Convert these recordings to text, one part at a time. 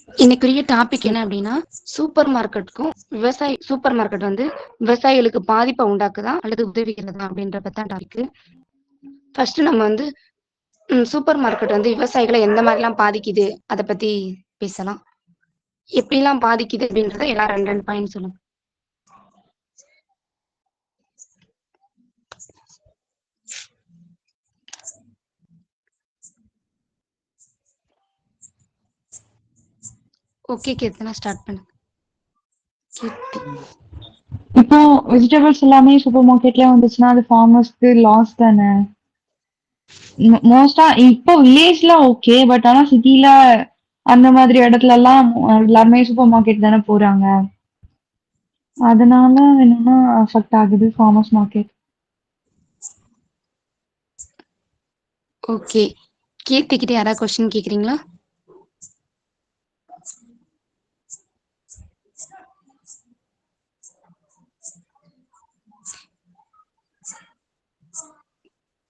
இன்னைக்குரிய topic என்ன அப்படின்னா, super மார்க்கெட்டுக்கும் super market வந்து விவசாயிகளுக்கு பாதிப்பை உண்டாக்குதா அல்லது உதவிக்கிறதா அப்படின்றத தான் டாபிக். ஃபர்ஸ்ட் நம்ம வந்து சூப்பர் மார்க்கெட் வந்து விவசாயிகளை எந்த மாதிரிலாம் பாதிக்குது அதை பத்தி பேசலாம். எப்படிலாம் பாதிக்குது அப்படின்றத எல்லாம் ரெண்டு ரெண்டு பாயிண்ட் சொல்லுங்க. ஓகே கீர்த்தனா, ஸ்டார்ட் பண்ணுங்க. இப்போ வெஜிடபிள்ஸ் எல்லாமே சூப்பர் மார்க்கெட்ல வந்துச்சுன்னா அது ஃபார்மர்ஸ்க்கு லாஸ் தானே. மோஸ்டா இப்போ வில்லேஜ்ல ஓகே, பட் ஆனா சிட்டில அந்த மாதிரி இடத்துல எல்லாம் எல்லாருமே சூப்பர் மார்க்கெட் தானே போறாங்க. அதனால என்னன்னா அஃபெக்ட் ஆகுது ஃபார்மர்ஸ் மார்க்கெட். ஓகே, கீர்த்தி கிட்ட யாராவது கொஸ்டின் கேக்குறீங்களா?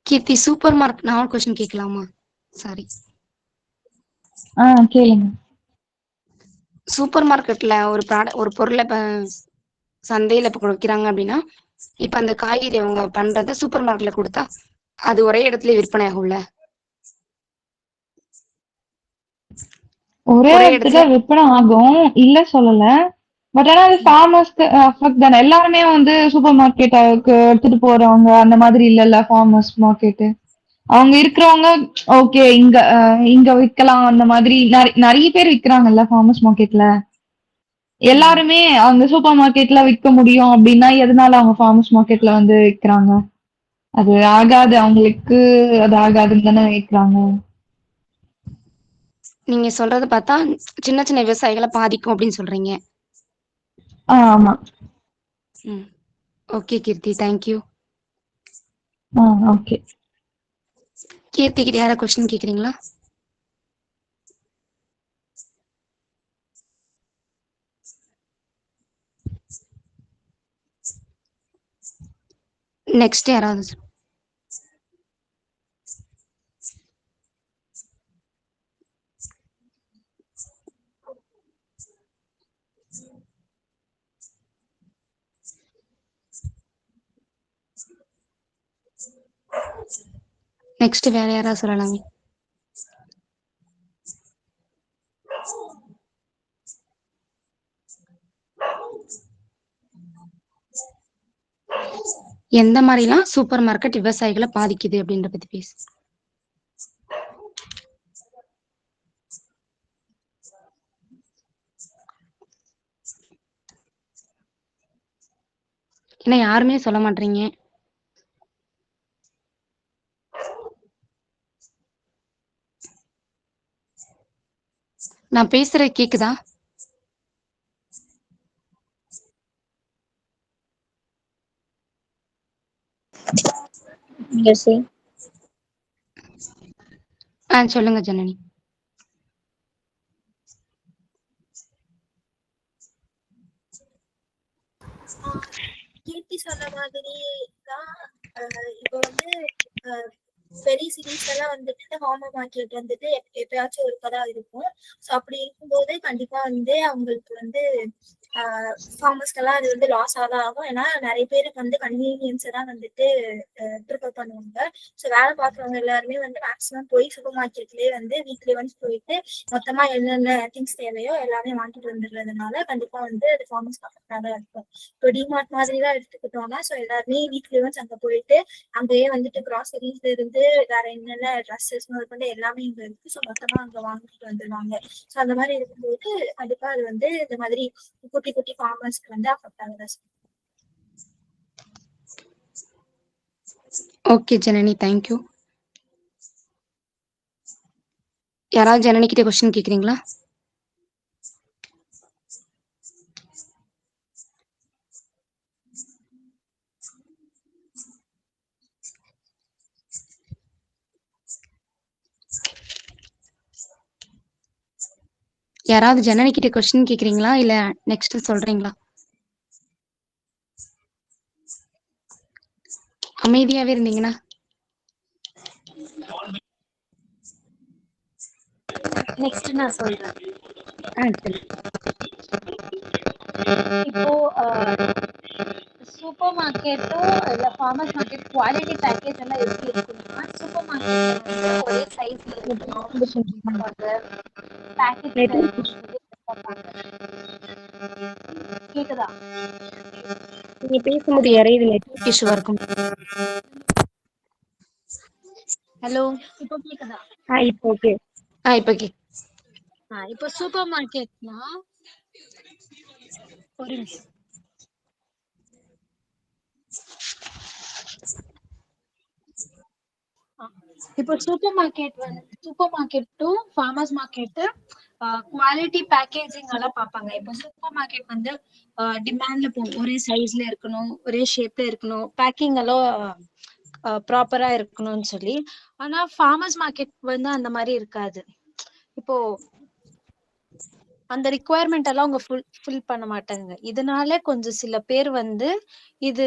கீர்த்தி, சூப்பர் மார்க்கெட் நான் கொஸ்டின் கேட்கலாமா? சாரி, கேளுங்க. சூப்பர் மார்க்கெட்ல ஒரு பொருளை இப்ப சந்தையில இப்ப விற்கிறாங்க அப்படின்னா, இப்ப அந்த காய்கறி அவங்க பண்றத சூப்பர் மார்க்கெட்ல கொடுத்தா அது ஒரே இடத்துல விற்பனை ஆகும்ல. ஒரே இடத்துல விற்பனை ஆகும், இல்ல சொல்லல. பட் ஆனா அது ஃபார்மர்ஸ்க்கு அஃபெக்ட் தானே. எல்லாருமே வந்து சூப்பர் மார்க்கெட்டுக்கு எடுத்துட்டு போறவங்க அந்த மாதிரி இல்லல்ல ஃபார்மர்ஸ் மார்க்கெட். அவங்க இருக்கிறவங்க ஓகே இங்க விக்கலாம் அந்த மாதிரி நிறைய பேர் விக்கிறாங்கல்ல ஃபார்மர்ஸ் மார்க்கெட்ல. எல்லாருமே அவங்க சூப்பர் மார்க்கெட்ல விற்க முடியும் அப்படின்னா எதனால அவங்க ஃபார்மர்ஸ் மார்க்கெட்ல வந்து விக்கிறாங்க? அது ஆகாது அவங்களுக்கு, அது ஆகாதுன்னு தானே விக்கிறாங்க. நீங்க சொல்றத பார்த்தா சின்ன சின்ன விவசாயிகளை பாதிக்கும் அப்படின்னு சொல்றீங்க. ஆமா. ஓகே கீர்த்தி, தேங்க்யூ. ஓகே. கீர்த்தி கிட்ட யாரா கொஸ்டின் கேக்குறீங்களா? நெக்ஸ்ட் யாராவது? நெக்ஸ்ட் வேற யாராவது சொல்லலாமே. எந்த மாதிரிலாம் சூப்பர் மார்க்கெட் விவசாயிகளை பாதிக்குது அப்படின்ற பத்தி பேசு. ஏன்னா யாருமே சொல்ல மாட்டீங்க. நான் பேசுறது கேக்குதா? சொல்லுங்க ஜனனி. கீர்த்தி சொன்ன மாதிரி தான். இப்போ வந்து பெரிய சிட்டிஸ்ல எல்லாம் வந்துட்டு ஹார்மர் மார்க்கெட் வந்துட்டு எப்பயாச்சும் ஒருக்கதான் இருக்கும். ஸோ அப்படி இருக்கும்போது கண்டிப்பா வந்து அவங்களுக்கு வந்து ஃபார்மர்ஸ்க்கெல்லாம் அது வந்து லாஸ் ஆகும். ஏன்னா நிறைய பேருக்கு வந்து கன்வீனியன்ஸை தான் வந்துட்டு ப்ரிஃபர் பண்ணுவாங்க. ஸோ வேலை பார்க்குறவங்க எல்லாருமே வந்து மேக்ஸிமம் போய் சூப்பர் மார்க்கெட்லேயே வந்து வீக்லி ஒன்ஸ் போயிட்டு மொத்தமா என்னென்ன திங்ஸ் தேவையோ எல்லாமே வாங்கிட்டு வந்துடுறதுனால கண்டிப்பா வந்து அது ஃபார்மர்ஸ் அஃபெக்டாக தான் இருக்கும். இப்போ டிமார்ட் மாதிரி தான் எடுத்துக்கிட்டோம்னா ஸோ எல்லாருமே வீக்லி ஒன்ஸ் அங்கே போயிட்டு அங்கேயே வந்துட்டு கிராசரிஸ்ல இருந்து வேற என்னென்ன ட்ரெஸ்ஸஸ் முதற்கொண்டு எல்லாமே இங்க இருக்கு. ஸோ மொத்தமா அங்க வாங்கிட்டு வந்துடுவாங்க. ஸோ அந்த மாதிரி இருக்கும்போது கண்டிப்பா அது வந்து இந்த மாதிரி குட்டி குட்டி ஃபார்மர்ஸ்க்கு வந்து அஃபெக்ட் ஆகுதா. Okay Janani, thank you. யாராவது ஜனனி கிட்ட கொஸ்டின் கேக்குறீங்களா? யாராவது ஜனனி கிட்ட கொஸ்டின் கேக்குறீங்களா இல்ல நெக்ஸ்ட் சொல்றீங்களா? அமைதியாவே இருந்தீங்கன்னா. நெக்ஸ்ட் நான் சொல்றேன். சரி. இப்போ சூப்பர் மார்க்கெட்டும் இல்ல ஃபார்மர்ஸ் மார்க்கெட் குவாலிட்டி பேக்கேஜ் எல்லாம் எப்படி இருக்குன்னா, சூப்பர் மார்க்கெட்ல வந்து ஒரே சைஸ்ல இருக்கணும். பேக்கெட் சைஸ் கேக்குதா? நீங்க பேசும்போது இறையுது, நெட்வொர்க் இஷ்யூவா இருக்கும். ஹலோ, இப்போ கேக்குதா? இப்போ ஓகே. இப்போ ஓகே. இப்போ சூப்பர் மார்க்கெட்னா ஒரு நிமிஷம். இப்போ சூப்பர் மார்க்கெட்டும் ஃபார்மர்ஸ் மார்க்கெட் குவாலிட்டி பேக்கேஜிங் எல்லாம் பார்ப்பாங்க. இப்போ சூப்பர் மார்க்கெட் வந்து டிமாண்ட்ல போகும், ஒரே சைஸ்ல இருக்கணும், ஒரே ஷேப்ல இருக்கணும், பேக்கிங் எல்லாம் ப்ராப்பரா இருக்கணும்னு சொல்லி. ஆனா ஃபார்மர்ஸ் மார்க்கெட் வந்து அந்த மாதிரி இருக்காது. இப்போ அந்த ரிக்குவயர்மெண்ட் எல்லாம் அவங்க ஃபுல் பண்ண மாட்டாங்க. இதனால கொஞ்சம் சில பேர் வந்து இது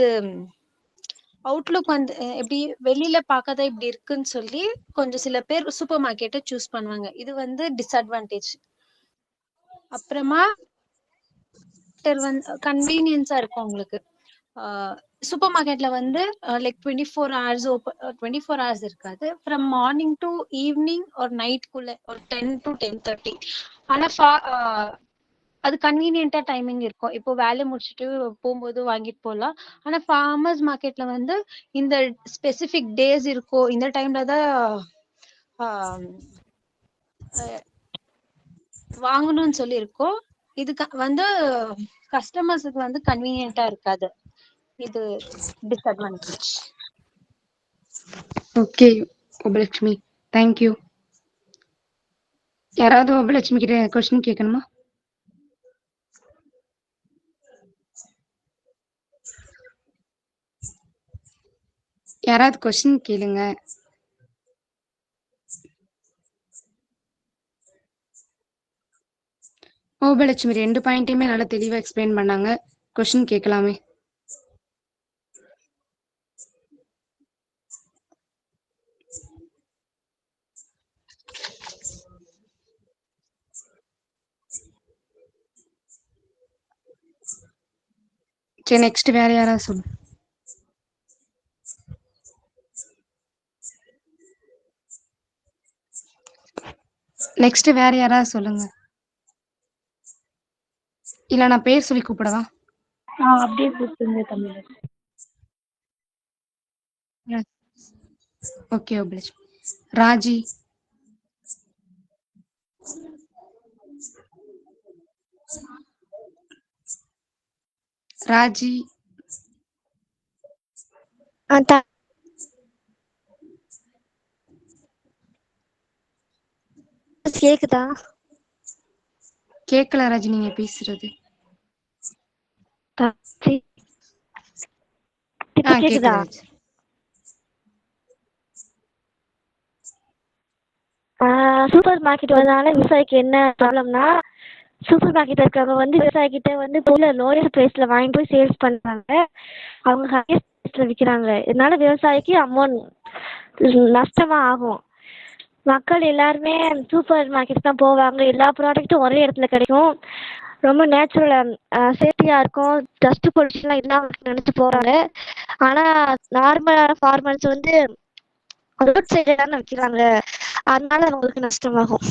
அவுட்லுக் வந்து எப்படி வெளியில பார்க்கதான் இப்படி இருக்குன்னு சொல்லி கொஞ்சம் சில பேர் சூப்பர் மார்க்கெட்டை சூஸ் பண்ணுவாங்க. இது வந்து டிஸ்அட்வான்டேஜ். அப்புறமா வந்து கன்வீனியன்ஸா இருக்கும் உங்களுக்கு. சூப்பர் மார்க்கெட்ல வந்து லைக் 24 hours இருக்காது. ஃப்ரம் மார்னிங் டு ஈவினிங் ஒரு நைட்குள்ள ஒரு 10 to 10:30. ஆனா அது கன்வீனியன்ட்டா டைமிங் இருக்கும். இப்போ வேலை முடிச்சுட்டு போகும்போது வாங்கிட்டு போகலாம். ஆனா ஃபார்மர்ஸ் மார்க்கெட்ல வந்து இந்த ஸ்பெசிபிக் டேஸ் இருக்கும், இந்த டைம்ல தான் வாங்கணும்னு சொல்லி இருக்கும். இது வந்து கஸ்டமர்ஸுக்கு வந்து கன்வீனியன்ட்டா இருக்காது. இது டிஸ்அட்வான்டேஜ். Okay Upalakshmi, thank you. யாராவது உபலட்சுமி கிட்ட கொஸ்டின் கேட்கணுமா? யாராவது கொஸ்டின் கேளுங்க. உபலட்சுமி 2 பாயிண்ட்டையுமே நல்லா தெளிவா எக்ஸ்பிளைன் பண்ணாங்க. கொஸ்டின் கேட்கலாமே. சரி, நெக்ஸ்ட் வேற யாராவது சொல்லு. நெக்ஸ்ட் வேற யாராவது சொல்லுங்க. இல்ல நான் பேர் சொல்லி கூப்பிடவா? அப்படியே கூப்பிடுங்க தமிழ். ஓகே உபலட்சுமி. ராஜி. ராஜி கேக்குதா? கேட்கல ராஜி நீங்க பேசுறது. கேக்குதா? சூப்பர் மார்க்கெட் வந்தனால விவசாயிக்கு என்ன ப்ராப்ளம்னா, சூப்பர் மார்க்கெட் இருக்கிறவங்க வந்து விவசாயிகிட்ட வந்து பொருளை லோயஸ்ட் பிரைஸ்ல வாங்கிட்டு போய் சேல்ஸ் பண்றாங்க. அவங்க ஹையஸ்ட் பிரைஸ்ல விற்கிறாங்க. இதனால விவசாயிக்கு அமௌண்ட் நஷ்டமா ஆகும். மக்கள் எல்லாருமே சூப்பர் மார்க்கெட் தான் போவாங்க. எல்லா ப்ராடக்ட்டும் ஒரே இடத்துல கிடைக்கும். ரொம்ப நேச்சுரல் சேஃப்டியா இருக்கும். டஸ்ட் பொல்யூஷன்லாம் இல்லாம நினைச்சு போறாங்க. ஆனா நார்மலான ஃபார்மர்ஸ் வந்து ரோட் சைடு தானே விற்கிறாங்க. அதனால அவங்களுக்கு நஷ்டமாகும்.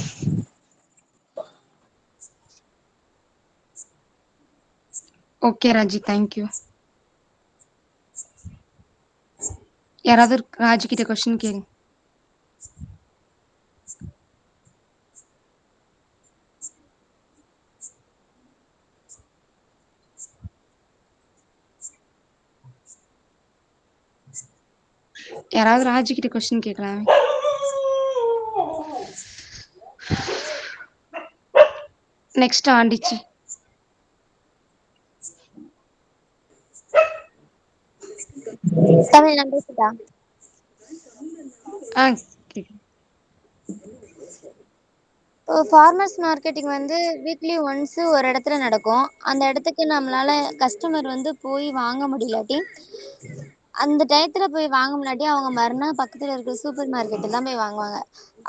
Okay Raji, thank you. யாராவது ராஜி கிட்ட கொஸ்டின் கேளுங்க. யாராவது ராஜி கிட்ட கொஸ்டின் கேட்கலாமே. நெக்ஸ்ட் ஆண்டிச்சி. தமிழ் நான் பேசுதா? ஃபார்மர்ஸ் மார்க்கெட்டிங் வந்து வீக்லி ஒன்ஸ் ஒரு இடத்துல நடக்கும். அந்த இடத்துக்கு நம்மளால கஸ்டமர் வந்து போய் வாங்க முடியலாட்டி அந்த டயத்துல போய் வாங்க முன்னாடி அவங்க மறுநாள் பக்கத்துல இருக்கிற சூப்பர் மார்க்கெட்டில் தான் போய் வாங்குவாங்க.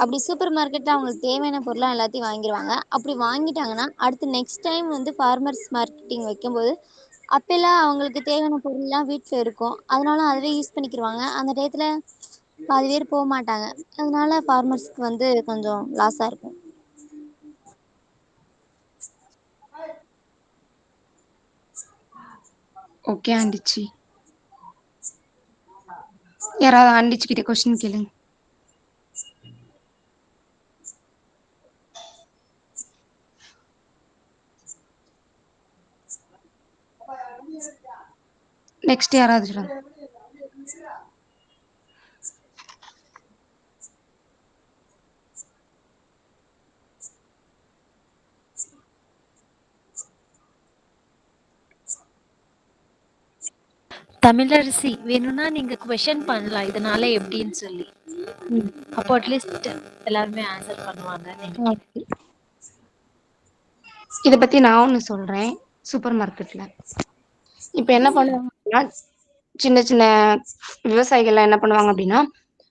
அப்படி சூப்பர் மார்க்கெட்டில் அவங்களுக்கு தேவையான பொருளாக எல்லாத்தையும் வாங்கிடுவாங்க. அப்படி வாங்கிட்டாங்கன்னா அடுத்து நெக்ஸ்ட் டைம் வந்து ஃபார்மர்ஸ் மார்க்கெட்டிங் வைக்கும்போது அப்பெல்லாம் அவங்களுக்கு தேவையான பொருள்லாம் வீட்டில் இருக்கும். அதனால அதுவே யூஸ் பண்ணிக்கிடுவாங்க. அந்த டயத்துல பாதி பேர் போக மாட்டாங்க. அதனால ஃபார்மர்ஸ்க்கு வந்து கொஞ்சம் லாஸாக இருக்கும். ஓகே ஆண்டிச்சி. யாராவது ஆண்டிச்சி கிட்ட கொஸ்டின் கேளுங்க. நெக்ஸ்ட் யாராவது சொல்லுங்க. தமிழரசி வேணும்னா நீங்க கொஸ்டின் பண்ணலாம் இதனால எப்படின்னு சொல்லி. அப்போ அட்லீஸ்ட் எல்லாருமே ஆன்சர் பண்ணுவாங்க. இத பத்தி நான் ஒண்ணு சொல்றேன். சூப்பர் மார்க்கெட்ல இப்ப என்ன பண்ணுவாங்கன்னா சின்ன சின்ன விவசாயிகள்லாம் என்ன பண்ணுவாங்க அப்படின்னா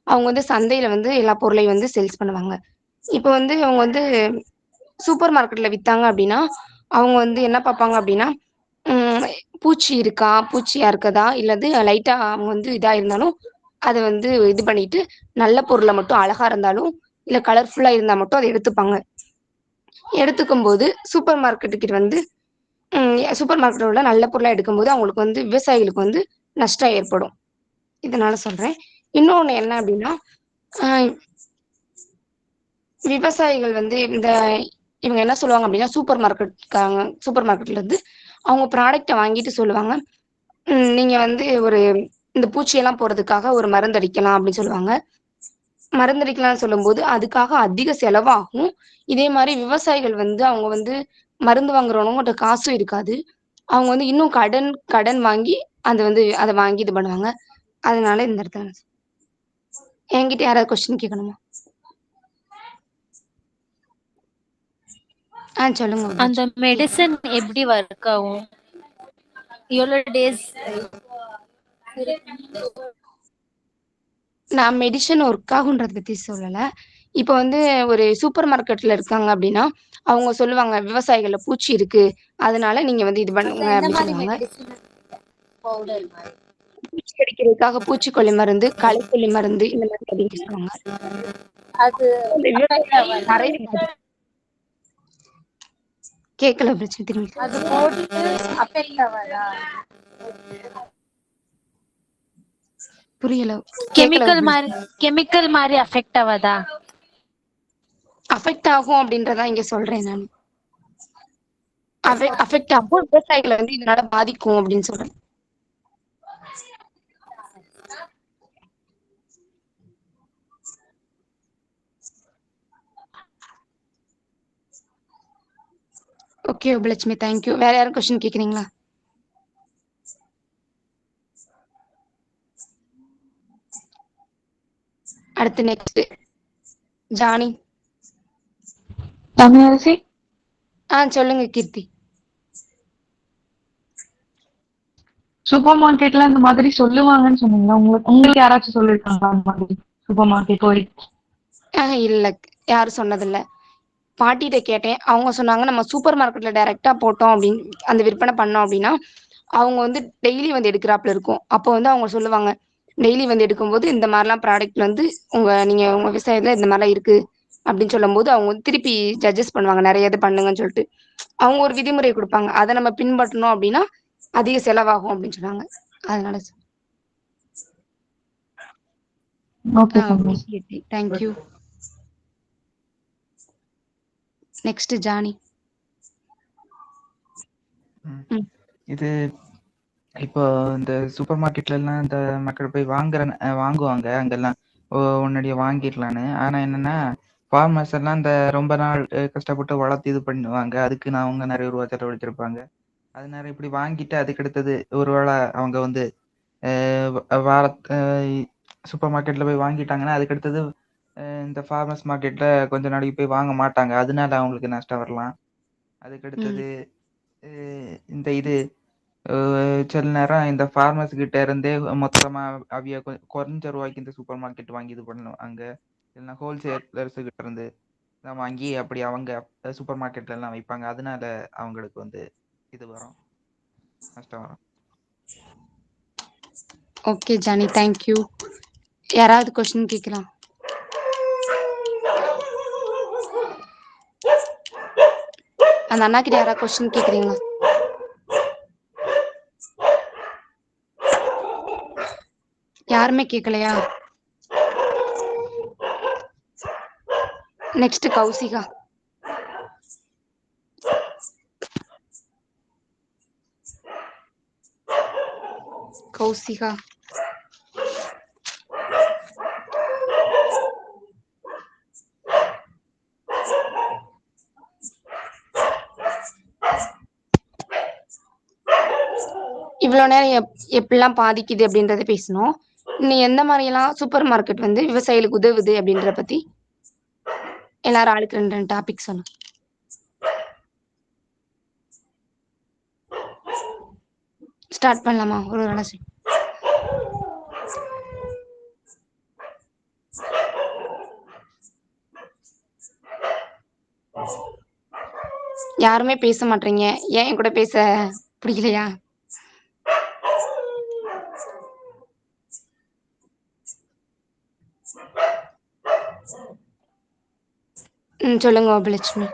அவங்க வந்து சந்தையில வந்து எல்லா பொருளையும் வந்து சேல்ஸ் பண்ணுவாங்க. இப்ப வந்து அவங்க வந்து சூப்பர் மார்க்கெட்ல வித்தாங்க அப்படின்னா அவங்க வந்து என்ன பார்ப்பாங்க அப்படின்னா பூச்சி இருக்கா, பூச்சியா இருக்கதா, இல்லது லைட்டா அவங்க வந்து இதா இருந்தாலும் அதை வந்து இது பண்ணிட்டு நல்ல பொருளை மட்டும் அழகா இருந்தாலும் இல்ல கலர்ஃபுல்லா இருந்தா மட்டும் அதை எடுத்துப்பாங்க. எடுத்துக்கும் போது சூப்பர் மார்க்கெட்டுக்கு வந்து சூப்பர் மார்க்கெட்டோட உள்ள நல்ல பொருளா எடுக்கும்போது அவங்களுக்கு வந்து விவசாயிகளுக்கு வந்து நஷ்டம் ஏற்படும். இதனால சொல்றேன். இன்னொன்னு என்ன அப்படின்னா விவசாயிகள் வந்து இவங்க என்ன சொல்லுவாங்க அப்படின்னா சூப்பர் மார்க்கெட்ல இருந்து அவங்க ப்ராடக்டை வாங்கிட்டு சொல்லுவாங்க, நீங்க வந்து இந்த பூச்சியெல்லாம் போறதுக்காக ஒரு மருந்து அடிக்கலாம் அப்படின்னு சொல்லுவாங்க. மருந்தடிக்கலாம்னு சொல்லும்போது அதுக்காக அதிக செலவாகும். இதே மாதிரி விவசாயிகள் வந்து அவங்க வந்து மருந்து வாங்குறவங்ககிட்ட காசும் இருக்காது. அவங்க வந்து இன்னும் கடன் வாங்கி அதை வாங்கி இது பண்ணுவாங்க. அதனால இந்த இடத்துல என்கிட்ட யாராவது கொஸ்டின் கேட்கணுமா? சொல்லுங்க. அந்த மெடிசன் எப்படி ஒர்க் ஆகும்? எவ்வளவு டேஸ்? நான் மெடிசன் ஒர்க் ஆகுன்றத பத்தி சொல்லல. இப்ப வந்து ஒரு சூப்பர் மார்க்கெட்ல இருக்காங்க அப்படின்னா அவங்க சொல்லுவாங்க விவசாயிகள்ல பூச்சி இருக்கு, அதனால நீங்க வந்து இது பண்ணுங்க அப்படின்னு சொல்லுவாங்க. பூச்சி அடிக்கிறதுக்காக பூச்சிக்கொல்லி மருந்து, களைக்கொல்லி மருந்து இந்த மாதிரி அடிக்க சொல்லுவாங்க. அது நிறைய கேட்கல பிரச்சனை திரும்பி. அது போட்டு அஃபெக்ட் ஆகாதா? புரியல. கெமிக்கல் மாதிரி அஃபெக்ட் ஆகாதா? அஃபெக்ட் ஆகும் அப்படின்றதா இங்க சொல்றேன் நான். அஃபெக்ட் ஆகும், விவசாயிகளை வந்து இதனால பாதிக்கும் அப்படின்னு சொல்றேன். Okay Upalakshmi, thank you. வேற யாரும் கொஸ்டின் கேக்குறீங்களா? அடுத்து நெக்ஸ்ட் ஜானி. தமிழரசி சொல்லுங்க கீர்த்தி. சூப்பர் மார்க்கெட்ல இந்த மாதிரி சொல்லுவாங்கன்னு சொன்னீங்களா? உங்களுக்கு யாராச்சும் சொல்லிருக்காங்களா அந்த மாதிரி சூப்பர் மார்க்கெட் போய்? இல்ல, யாரும் சொன்னதில்ல. பாட்டிகிட்ட கேட்டேன். அவங்க சொன்னாங்க நம்ம சூப்பர் மார்க்கெட்ல டைரக்டா போட்டோம் அப்படின்னு அந்த விற்பனை பண்ணோம் அப்படின்னா அவங்க வந்து டெய்லி வந்து எடுக்கிறாப்புல இருக்கும். அப்போ வந்து அவங்க சொல்லுவாங்க டெய்லி வந்து எடுக்கும்போது இந்த மாதிரிலாம் ப்ராடக்ட் வந்து நீங்க உங்க விவசாயத்துல இந்த மாதிரிலாம் இருக்கு அப்படின்னு சொல்லும் போது அவங்க வந்து திருப்பி ஜட்ஜஸ் பண்ணுவாங்க, நிறைய இது பண்ணுங்கன்னு சொல்லிட்டு அவங்க ஒரு விதிமுறை கொடுப்பாங்க. அதை நம்ம பின்பற்றணும் அப்படின்னா அதிக செலவாகும் அப்படின்னு சொன்னாங்க. அதனால தேங்க்யூ. Next Johnny. இது இப்போ இந்த சூப்பர் மார்க்கெட்ல எல்லாம் இந்த மக்கள் போய் வாங்குவாங்க அங்கெல்லாம் முன்னாடியே வாங்கிடலான்னு. ஆனா என்னன்னா ஃபார்மர்ஸ் எல்லாம் இந்த ரொம்ப நாள் கஷ்டப்பட்டு வளர்த்து இது பண்ணுவாங்க. அதுக்கு அவங்க நிறைய ரூபா செலவழிச்சிருப்பாங்க. அதனால இப்படி வாங்கிட்டு அதுக்கு அடுத்தது ஒருவேளை அவங்க வந்து சூப்பர் மார்க்கெட்ல போய் வாங்கிட்டாங்கன்னா அதுக்கு அடுத்தது இந்த ஃபார்மர்ஸ் மார்க்கெட்ல கொஞ்ச நாளைக்கு போய் வாங்க மாட்டாங்க. அதனால அவங்களுக்கு நஷ்டம் வரலாம். அதுக்கு அடுத்தது இந்த இது சில நேரம் இந்த ஃபார்மர்ஸ் கிட்ட இருந்தே மொத்தமா அவிய குறைஞ்ச ரூபாய்க்கு இந்த சூப்பர் மார்க்கெட் வாங்கி இது பண்ணுவாங்க. இல்லைன்னா ஹோல்சேலர்ஸ் கிட்ட இருந்து வாங்கி அப்படி அவங்க சூப்பர் மார்க்கெட்ல எல்லாம் வைப்பாங்க. அதனால அவங்களுக்கு வந்து இது வரும், நஷ்டம் வரும். Okay Johnny, thank you. யாராவது கொஸ்டின் கேட்கலாம்? அந்த அண்ணா கிட்ட யாராவது கொஸ்டின் கேக்குறீங்களா? யாருமே கேட்கலையா? நெக்ஸ்ட் கௌசிகா. கௌசிகா இவ்வளவு நேரம் எப்படிலாம் பாதிக்குது அப்படின்றத பேசணும். இன்னும் எந்த மாதிரி எல்லாம் சூப்பர் மார்க்கெட் வந்து விவசாயிகளுக்கு உதவுது அப்படின்றத பத்தி எல்லாரும் ஆளுக்கு 2 டாபிக் சொன்னோம். ஸ்டார்ட் பண்ணலாமா? ஒரு வேலை யாருமே பேச மாட்டீங்க. ஏன் என் கூட பேச பிடிக்கலையா? சொல்லுங்க அபலட்சுமி.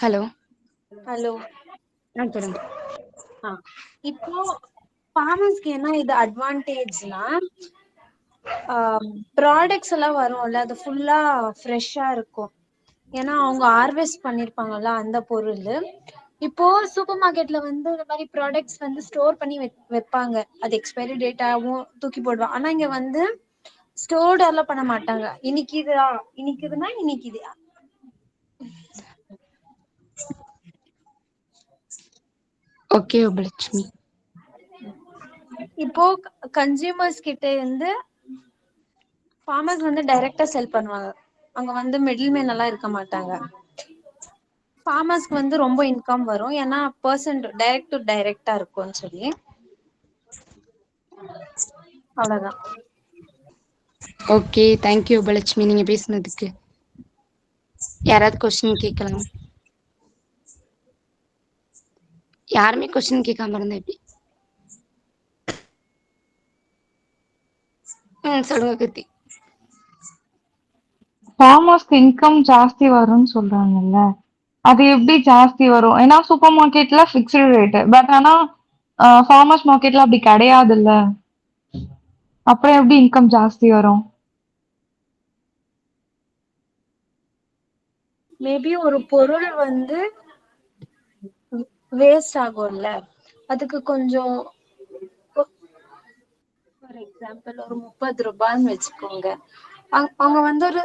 Hello hello. சொல்லுங்க. இப்போ ஃபார்மர்ஸ்க்கு என்ன இது அட்வான்டேஜ்னா, ப்ராடக்ட்ஸ் எல்லாம் வரும்ல, அது ஃபுல்லா ஃப்ரெஷ்ஷா இருக்கும். ஏன்னா அவங்க ஹார்வெஸ்ட் பண்ணிருப்பாங்கல்ல அந்த பொருள். இப்போ சூப்பர் மார்க்கெட்ல வந்து இந்த மாதிரி ப்ராடக்ட்ஸ் வந்து ஸ்டோர் பண்ணி வைப்பாங்க. அது எக்ஸ்பைரி டேட்டாவும் தூக்கி போடுவாங்க. ஆனா இங்க வந்து ஸ்டோர்ட் எல்லாம் பண்ண மாட்டாங்க. இன்னைக்குதுன்னா இன்னைக்குது. ஓகே அபலட்சுமி. இப்போ கன்சியூமர்ஸ் கிட்ட இருந்து ஃபார்மர்ஸ் வந்து டைரக்டா செல் பண்ணுவாங்க. அங்க வந்து மிடில் மேன் எல்லாம் இருக்க மாட்டாங்க. ஃபார்மர்ஸ்க்கு வந்து ரொம்ப இன்கம் வரும். ஏன்னா பர்சன்ட் டைரக்ட் டு டைரக்டா இருக்கும்னு சொல்லி. அவ்வளவுதான். ஓகே, தேங்க்யூ அபலட்சுமி நீங்க பேசுனதுக்கு. யாராவது கொஸ்டின் கேட்கலாம்? யாருமே கொஸ்டின் கேட்காம இருந்தா எப்படி? சொல்லுங்க கீர்த்தி. ஃபார்மர்ஸ்க்கு இன்கம் ஜாஸ்தி வரும்னு சொல்றாங்கல்ல, அது எப்படி ஜாஸ்தி வரும்? ஏன்னா சூப்பர் மார்க்கெட்ல ஃபிக்ஸ்டு ரேட், பட் ஆனா ஃபார்மர்ஸ் மார்க்கெட்ல அப்படி கிடையாதுல்ல, அப்புறம் எப்படி இன்கம் ஜாஸ்தி வரும்? மேபி ஒரு பொருள் வந்து வேஸ்ட் ஆகும்ல, அதுக்கு கொஞ்சம் ஃபார் எக்ஸாம்பிள் ஒரு 30 ரூபான்னு வச்சுக்கோங்க. அவங்க வந்து ஒரு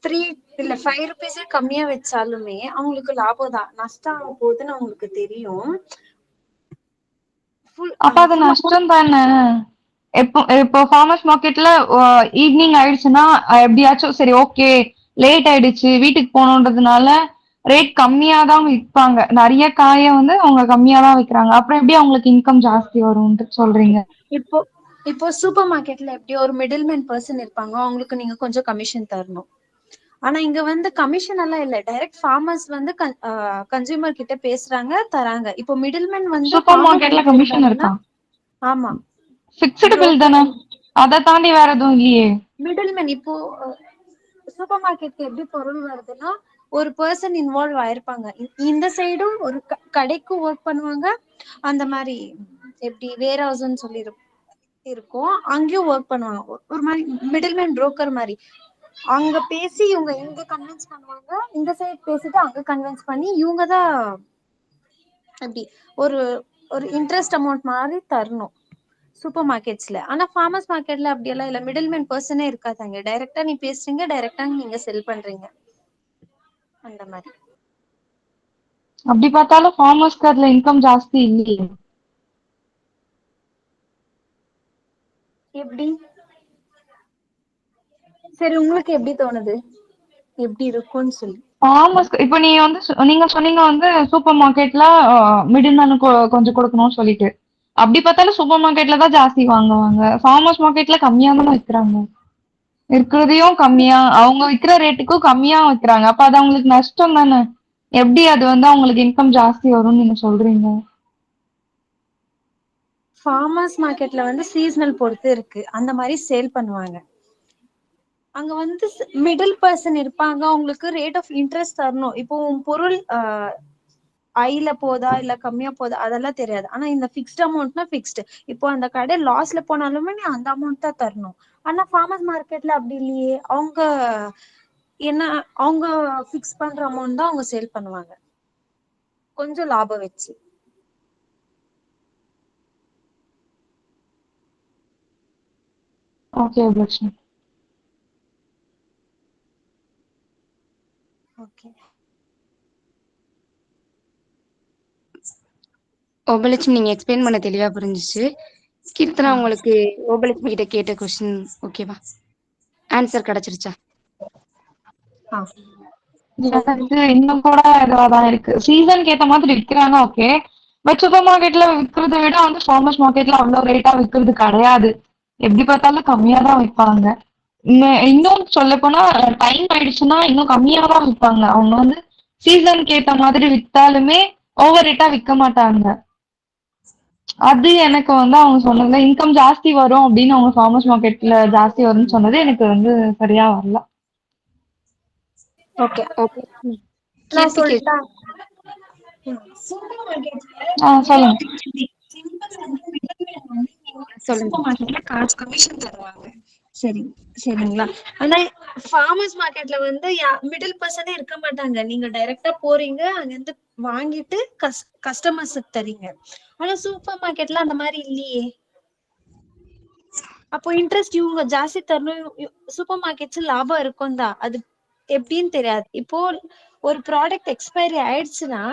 3 இல்ல 5 ருபீஸே கம்மியா வச்சாலுமே அவங்களுக்கு லாபம் தான். நஷ்டம் ஆக போகுதுன்னு அவங்களுக்கு தெரியும். அப்ப அது நஷ்டம் தானே. இப்போ ஃபார்மர்ஸ் மார்க்கெட்ல ஈவினிங் ஆயிடுச்சுன்னா எப்படியாச்சும் சரி ஓகே லேட் ஆயிடுச்சு வீட்டுக்கு போகணுன்றதுனால ரேட் கம்மியா தான் விற்பாங்க. நிறைய காயை வந்து அவங்க கம்மியா தான் விற்கிறாங்க. அப்புறம் எப்படி அவங்களுக்கு இன்கம் ஜாஸ்தி வரும்னு சொல்றீங்க? இப்போ சூப்பர் மார்க்கெட்ல எப்படி ஒரு மிடில் மேன் பர்சன் இருப்பாங்க, அவங்களுக்கு நீங்க கொஞ்சம் கமிஷன் தரணும். ஆனா இங்க வந்து கமிஷன் எல்லாம் இல்ல, டைரக்ட் ஃபார்மர்ஸ் வந்து கன்சியூமர் கிட்ட பேசுறாங்க, தராங்க. இப்போ மிடில் மேன் வந்து சூப்பர் மார்க்கெட்ல கமிஷன் இருக்கா? ஆமா, ஃபிக்ஸ்டு பில் தானே, அதை தாண்டி வேற எதுவும் இல்லையே. மிடில் மேன் இப்போ சூப்பர் மார்க்கெட்க்கு எப்படி பொருள் வருதுன்னா, ஒரு பர்சன் இன்வால்வ் ஆயிருப்பாங்க. இந்த சைடும் ஒரு கடைக்கு ஒர்க் பண்ணுவாங்க. அந்த மாதிரி எப்படி வேர் ஹவுஸ்ன்னு சொல்லி இருக்கும், அங்கேயும் ஒர்க் பண்ணுவாங்க. ஒரு மாதிரி மிடில் மேன் புரோக்கர் மாதிரி. அங்க பேசி இவங்க இங்க கன்வின்ஸ் பண்ணுவாங்க, இந்த சைடு பேசிட்டு அங்க கன்வின்ஸ் பண்ணி இவங்க தான் எப்படி ஒரு ஒரு இன்ட்ரெஸ்ட் அமௌண்ட் மாதிரி தரணும் சூப்பர் மார்க்கெட்ஸ்ல. ஆனா ஃபார்மர்ஸ் மார்க்கெட்ல அப்படி எல்லாம் இல்ல, மிடில் மேன் பர்சனே இருக்காதாங்க. டைரக்டா நீ பேசுறீங்க, டைரக்டா நீங்க செல் பண்றீங்க, அந்த மாதிரி. அப்படி பார்த்தாலும் ஃபார்மர்ஸ்க்கு அதுல இன்கம் ஜாஸ்தி இல்லையே. எப்படி? சரி, உங்களுக்கு எப்படி தோணுது? எப்படி இருக்கும்னு சொல்லி. ஃபார்மர்ஸ் இப்ப நீ வந்து நீங்க சொன்னீங்க வந்து சூப்பர் மார்க்கெட்ல மிடில் மேனு கொஞ்சம் கொடுக்கணும்னு சொல்லிட்டு. அப்படி பார்த்தாலும் சூப்பர் மார்க்கெட்ல தான் ஜாஸ்தி வாங்குவாங்க. ஃபார்மர்ஸ் மார்க்கெட்ல கம்மியா தானே விக்கிறாங்க. இருக்கிறதையும் கம்மியா அவங்க விக்கிற ரேட்டுக்கும் கம்மியா விக்கிறாங்க. அப்ப அது அவங்களுக்கு நஷ்டம் தானே. எப்படி அது வந்து அவங்களுக்கு இன்கம் ஜாஸ்தி வரும்னு நீங்க சொல்றீங்க? ஃபார்மர்ஸ் மார்க்கெட்ல வந்து சீசனல் பொறுத்து இருக்கு. அந்த மாதிரி சேல் பண்ணுவாங்க. அங்க வந்து மிடில் பர்சன் இருப்பாங்க. அவங்களுக்கு ரேட் ஆஃப் இன்ட்ரெஸ்ட் தரணும். இப்போ உன் பொருள் ஐல போதா இல்ல கம்மியா போதா அதெல்லாம் தெரியாது. ஆனா இந்த ஃபிக்ஸ்ட் அமௌண்ட்னா ஃபிக்ஸ்டு. இப்போ அந்த கடை லாஸ்ல போனாலுமே நீ அந்த அமௌண்ட் தான் தரணும். ஆனா ஃபார்மர்ஸ் மார்க்கெட்ல அப்படி இல்லையே. அவங்க என்ன அவங்க ஃபிக்ஸ் பண்ற அமௌண்ட் தான் அவங்க சேல் பண்ணுவாங்க, கொஞ்சம் லாபம் வச்சு. ஓகே லட்சுமி. ஓகே. ஓபலட்சுமி நீங்க எக்ஸ்பிளைன் பண்ண தெளிவா புரிஞ்சுச்சு. கீர்த்தனா உங்களுக்கு ஓபலட்சுமி கிட்ட கேட்ட கொஸ்டின் ஓகேவா? ஆன்சர் கிடைச்சிருச்சா? எனக்கு இன்னும் கூட இதுவாதான் இருக்கு. சீசனுக்கு ஏத்த மாதிரி விக்கிறாங்க ஓகே. பட் சூப்பர் மார்க்கெட்ல விக்கிறத விட வந்து ஃபார்மர்ஸ் மார்க்கெட்ல அவ்வளவு ரேட்டா விக்கிறது கிடையாது. எப்படி பார்த்தாலும் கம்மியா தான் விற்பாங்க. இன்னும் சொல்ல போனா டைம் ஆயிடுச்சுன்னா இன்னும் கம்மியா தான் விற்பாங்க. அவங்க வந்து சீசனுக்கு ஏத்த மாதிரி வித்தாலுமே ஓவர் ரேட்டா விற்க மாட்டாங்க. அது எனக்கு வந்து அவங்க சொன்னதுல இன்கம் ஜாஸ்தி வரும் அப்படின்னு அவங்க ஃபார்மர்ஸ் மார்க்கெட்ல ஜாஸ்தி வரும்னு சொன்னது எனக்கு வந்து சரியா வரல. ஓகே ஓகே நான் கீர்த்தி சொல்லிட்டா. சூப்பர் சொல்லுங்க. சொல்லுங்க. மார்க்கெட்ல காசு கமிஷன் தருவாங்க. சரி சரிங்களா. ஆனா ஃபார்மர்ஸ் மார்க்கெட்ல வந்து மிடில் பர்சனே இருக்க மாட்டாங்க. நீங்க டைரக்டா போறீங்க, அங்க இருந்து வாங்கிட்டு கஸ்டமர்ஸுக்கு தரீங்க. ஆனா சூப்பர் மார்க்கெட்ல அந்த மாதிரி இல்லையே. அப்போ இன்ட்ரெஸ்ட் இவங்க ஜாஸ்தி தரணும். சூப்பர் மார்க்கெட்ஸ் லாபம் இருக்கும் தான், அது எப்படின்னு தெரியாது. இப்போ ஒரு ப்ராடக்ட் எக்ஸ்பைரி ஆயிடுச்சுன்னா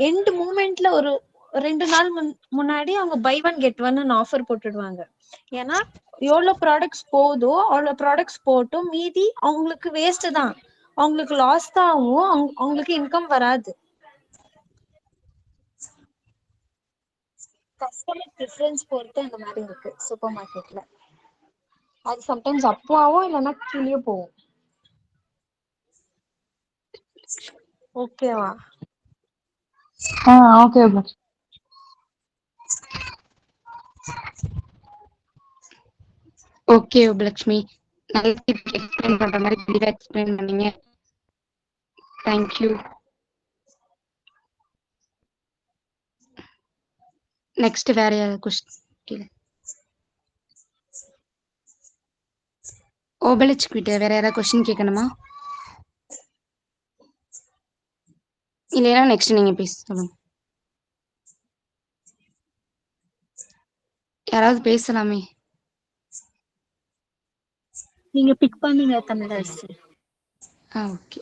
எண்ட் மூமெண்ட்ல ஒரு 2 நாள் முன்னாடி அவங்க buy one get one offer போட்டுடுவாங்க. ஏன்னா எவ்வளவு ப்ராடக்ட்ஸ் போதோ அவ்வளவு ப்ராடக்ட்ஸ் போட்டும் மீதி அவங்களுக்கு வேஸ்ட் தான், அவங்களுக்கு லாஸ் தான் ஆகும், அவங்களுக்கு இன்கம் வராது. கஸ்டமர் ப்ரிஃபரன்ஸ் பொறுத்து அந்த மாதிரி இருக்கு சூப்பர் மார்க்கெட்ல. அது சம்டைம்ஸ் அப்போ ஆகும், இல்லைன்னா கீழே போகும். ஓகேவா? ஓகே. ஓகே ஓபலட்சுமி, நல்லா எக்ஸ்பிளைன் பண்ற மாதிரி தெளிவா எக்ஸ்பிளைன் பண்ணீங்க. தேங்க்யூ. நெக்ஸ்ட் வேற யாராவது கொஸ்டின்? ஓபலட்சுமி கிட்ட வேற யாராவது கொஸ்டின் கேட்கணுமா? இல்லையா நெக்ஸ்ட் நீங்க பேச சொல்லுங்க. யாராவது பேசலாமே. நீங்க பிக் பண்ணுங்க தமிழரசி. ஓகே.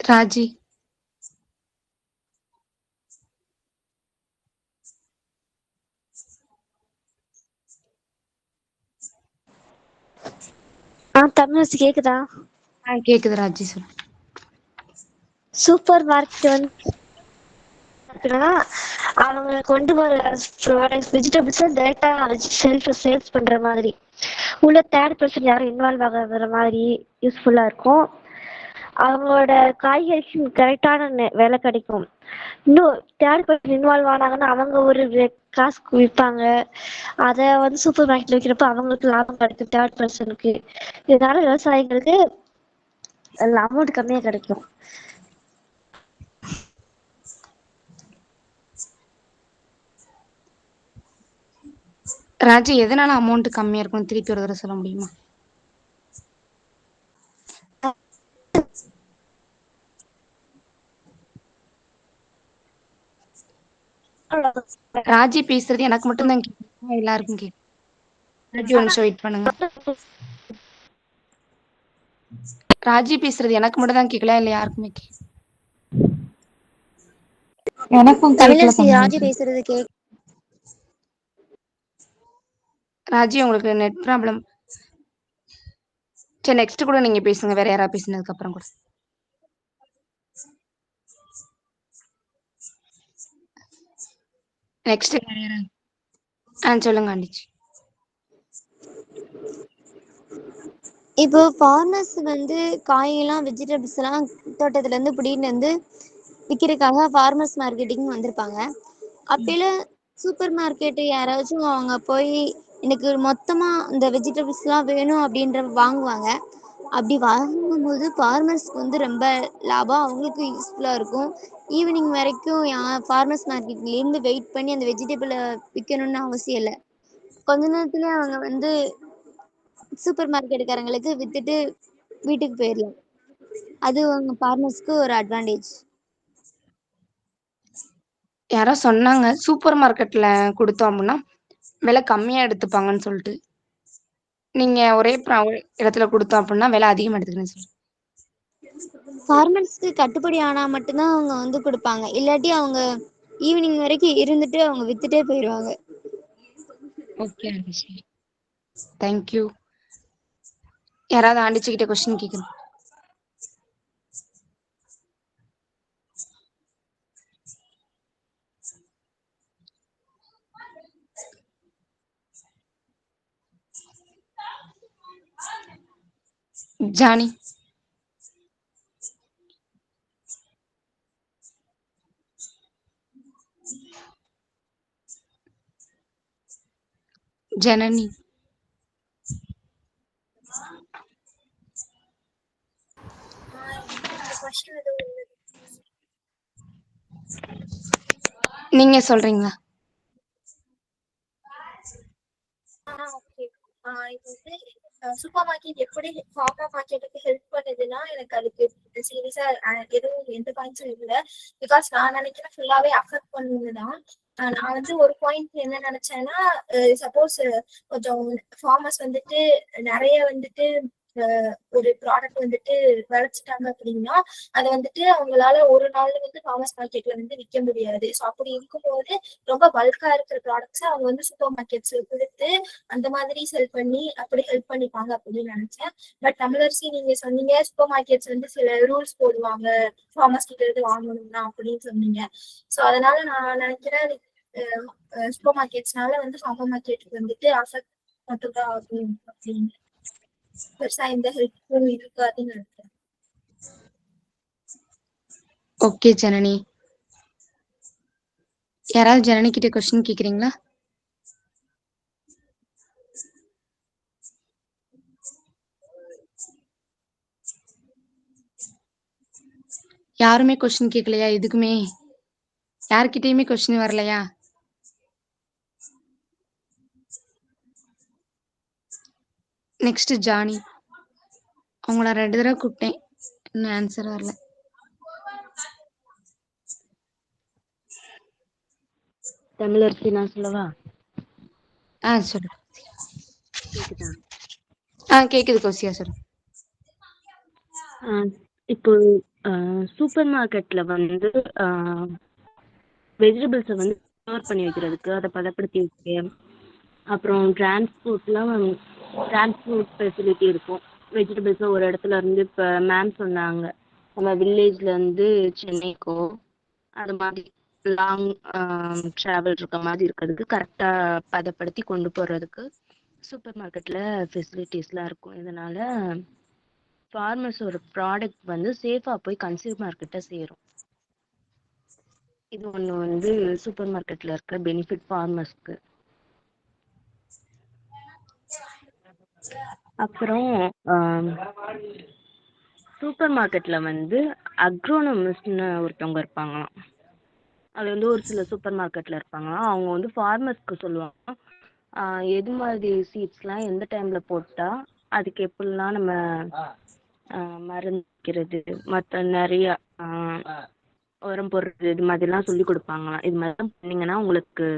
ராஜி. தமிழரசி கேக்குதா? கேக்குது ராஜி சொல்லு. சூப்பர் மார்க்கெட் வந்து அவங்க கொண்டு வர ப்ராடக்ட்ஸ் வெஜிடபிள்ஸ் டைரக்டா ஷெல்ஃப்ல சேல்ஸ் பண்ற மாதிரி, உள்ள தேர்ட் பர்சன் யாரும் இன்வால்வ் ஆகாத மாதிரி யூஸ்ஃபுல்லா இருக்கும். அவங்களோட காய்கறிக்கு கரெக்டான விலை கிடைக்கும். இன்னும் தேர்ட் பர்சன் இன்வால்வ் ஆனாங்கன்னா அவங்க ஒரு காசுக்கு விற்பாங்க. அதை வந்து சூப்பர் மார்க்கெட்ல விற்கிறப்ப அவங்களுக்கு லாபம் கிடைக்கும் தேர்ட் பர்சனுக்கு. இதனால விவசாயிகளுக்கு அமௌண்ட் கம்மியா கிடைக்கும். ராஜி, எதனால அமௌண்ட் கம்மியா இருக்கும் திருப்பி ஒரு தடவை சொல்ல முடியுமா? ராஜி பேசுறது எனக்கு மட்டும் தான் கேக்குது, எல்லாருக்கும் கேக்குது. ராஜி ஒரு நிமிஷம் வெயிட் பண்ணுங்க. ராஜி பேசுறது எனக்கு மட்டும் தான் கேட்கல, இல்ல யாருக்குமே எனக்கும் கேட்கல தமிழரசி ராஜி தமிழரசி. பேசுறது ராஜி உங்களுக்கு நெட் ப்ராப்ளம். சரி நெக்ஸ்ட் கூட நீங்க பேசுங்க, வேற யாராவது பேசினதுக்கு அப்புறம் கூட. நெக்ஸ்ட் வேற யாராவது சொல்லுங்க ஆண்டிச்சு. இப்போ ஃபார்மர்ஸ் வந்து காயெல்லாம் வெஜிடபிள்ஸ் எல்லாம் தோட்டத்துல இருந்து பிடின்னு வந்து விற்கிறதுக்காக ஃபார்மர்ஸ் மார்க்கெட்டிங் வந்திருப்பாங்க. அப்பயில சூப்பர் மார்க்கெட்டு யாராச்சும் அவங்க போய் எனக்கு மொத்தமா இந்த வெஜிடபிள்ஸ் எல்லாம் வேணும் அப்படின்ற வாங்குவாங்க. அப்படி வாங்கும்போது ஃபார்மர்ஸ்க்கு வந்து ரொம்ப லாபம், அவங்களுக்கு யூஸ்ஃபுல்லா இருக்கும். ஈவினிங் வரைக்கும் ஃபார்மர்ஸ் மார்க்கெட்ல இருந்து வெயிட் பண்ணி அந்த வெஜிடபிளை விற்கணும்னு அவசியம் இல்லை. கொஞ்ச நேரத்துல அவங்க வந்து சூப்பர் மார்க்கெட்டுக்காரங்களுக்கு வித்துட்டு வீட்டுக்கு போயிடலாம். அது அவங்க ஃபார்மர்ஸ்க்கு ஒரு அட்வான்டேஜ். யாரோ சொன்னாங்க சூப்பர் மார்க்கெட்ல கொடுத்தோம் அப்படின்னா விலை கம்மியா எடுத்துப்பாங்கன்னு சொல்லிட்டு. நீங்க ஒரே இடத்துல கொடுத்தோம் அப்படின்னா விலை அதிகமா எடுத்துக்கிறேன்னு சொல்லுங்க. ஃபார்மர்ஸ்க்கு கட்டுப்படி ஆனா மட்டும்தான் அவங்க வந்து கொடுப்பாங்க, இல்லாட்டி அவங்க ஈவினிங் வரைக்கும் இருந்துட்டு அவங்க வித்துட்டே போயிடுவாங்க. Okay thank you. யாராவது ஆண்டிச்சுக்கிட்ட கொஸ்டின் கேட்கணும்? ஜானி ஜனனி நீங்க சொல்றீங்களா? ஓகே. இப்போ வந்து சூப்பர் மார்க்கெட் எப்படி ஃபார்மர் மார்க்கெட்டுக்கு ஹெல்ப் பண்ணுதுன்னா எனக்கு அதுக்கு சீரியஸா எதுவும் எந்த பாயிண்ட்ஸும் இல்லை. பிகாஸ் நான் நினைக்கிறேன் ஃபுல்லாவே அஃபெக்ட் பண்ணுதுதான். நான் வந்து ஒரு பாயிண்ட் என்ன நினைச்சேன்னா, சப்போஸ் கொஞ்சம் ஃபார்மர்ஸ் வந்துட்டு நிறைய வந்துட்டு ஒரு ப்ராடக்ட் வந்துட்டு விளைச்சிட்டாங்க அப்படின்னா அதை வந்துட்டு அவங்களால ஒரு நாள்ல வந்து ஃபார்மர்ஸ் மார்க்கெட்ல வந்து விற்க முடியாது. ஸோ அப்படி இருக்கும்போது ரொம்ப பல்கா இருக்கிற ப்ராடக்ட்ஸ் அவங்க வந்து சூப்பர் மார்க்கெட்ஸ்ல கொடுத்து அந்த மாதிரி செல் பண்ணி அப்படி ஹெல்ப் பண்ணிப்பாங்க அப்படின்னு நினைச்சேன். பட் தமிழரசி நீங்க சொன்னீங்க சூப்பர் மார்க்கெட்ஸ் வந்து சில ரூல்ஸ் போடுவாங்க ஃபார்மர்ஸ் கிட்ட இருந்து வாங்கணும்னா அப்படின்னு சொன்னீங்க. ஸோ அதனால நான் நினைக்கிறேன் சூப்பர் மார்க்கெட்ஸ்னால வந்து ஃபார்மர் மார்க்கெட்டுக்கு வந்துட்டு அஃபெக்ட் மட்டும்தான் ஆகும் அப்படின்னு, பெருசா இந்த ஹெல்ப்பும் இருக்காதுன்னு நினைக்கிறேன். ஓகே ஜனனி. யாராவது ஜனனி கிட்ட கொஸ்டின் கேக்குறீங்களா? யாருமே கொஸ்டின் கேட்கலையா? எதுக்குமே யார்கிட்டயுமே கொஸ்டின் வரலையா? Next Johnny. அவங்கள 2 தடவை கூப்பிட்டேன், இன்னும் ஆன்சர் வரல. தமிழரசி நான் சொல்லவா? சொல்லு. கேக்குதா? கேக்குது கோசியா சொல்லு. இப்போ சூப்பர் மார்க்கெட்ல வந்து வெஜிடபிள்ஸை வந்து ஸ்டோர் பண்ணி வைக்கிறதுக்கு, அதை பதப்படுத்தி வைக்க, அப்புறம் டிரான்ஸ்போர்ட் ஃபெசிலிட்டி இருக்கும். வெஜிடபிள்ஸை ஒரு இடத்துல இருந்து இப்போ மேம் சொன்னாங்க நம்ம வில்லேஜ்ல இருந்து சென்னைக்கோ அது மாதிரி லாங் ட்ராவல் இருக்க மாதிரி இருக்கிறதுக்கு கரெக்டாக பதப்படுத்தி கொண்டு போகிறதுக்கு சூப்பர் மார்க்கெட்டில் ஃபெசிலிட்டிஸ்லாம் இருக்கும். இதனால ஃபார்மர்ஸோட ப்ராடக்ட் வந்து சேஃபாக போய் கன்சியூமர்கிட்ட சேரும். இது ஒன்று வந்து சூப்பர் மார்க்கெட்டில் இருக்கிற பெனிஃபிட் ஃபார்மர்ஸ்க்கு. அப்புறம் சூப்பர் மார்க்கெட்டில் வந்து அக்ரோனமிஸ்ட்னு ஒருத்தவங்க இருப்பாங்களாம். அது வந்து ஒரு சில சூப்பர் மார்க்கெட்டில் இருப்பாங்களாம். அவங்க வந்து ஃபார்மர்ஸ்க்கு சொல்லுவாங்க எது மாதிரி சீட்ஸ்லாம் எந்த டைமில் போட்டால் அதுக்கு எப்படிலாம் நம்ம மருந்து வைக்கிறது, மற்ற நிறைய உரம் போடுறது, இது மாதிரிலாம் சொல்லி கொடுப்பாங்களாம். இது மாதிரிலாம் பண்ணிங்கன்னா உங்களுக்கு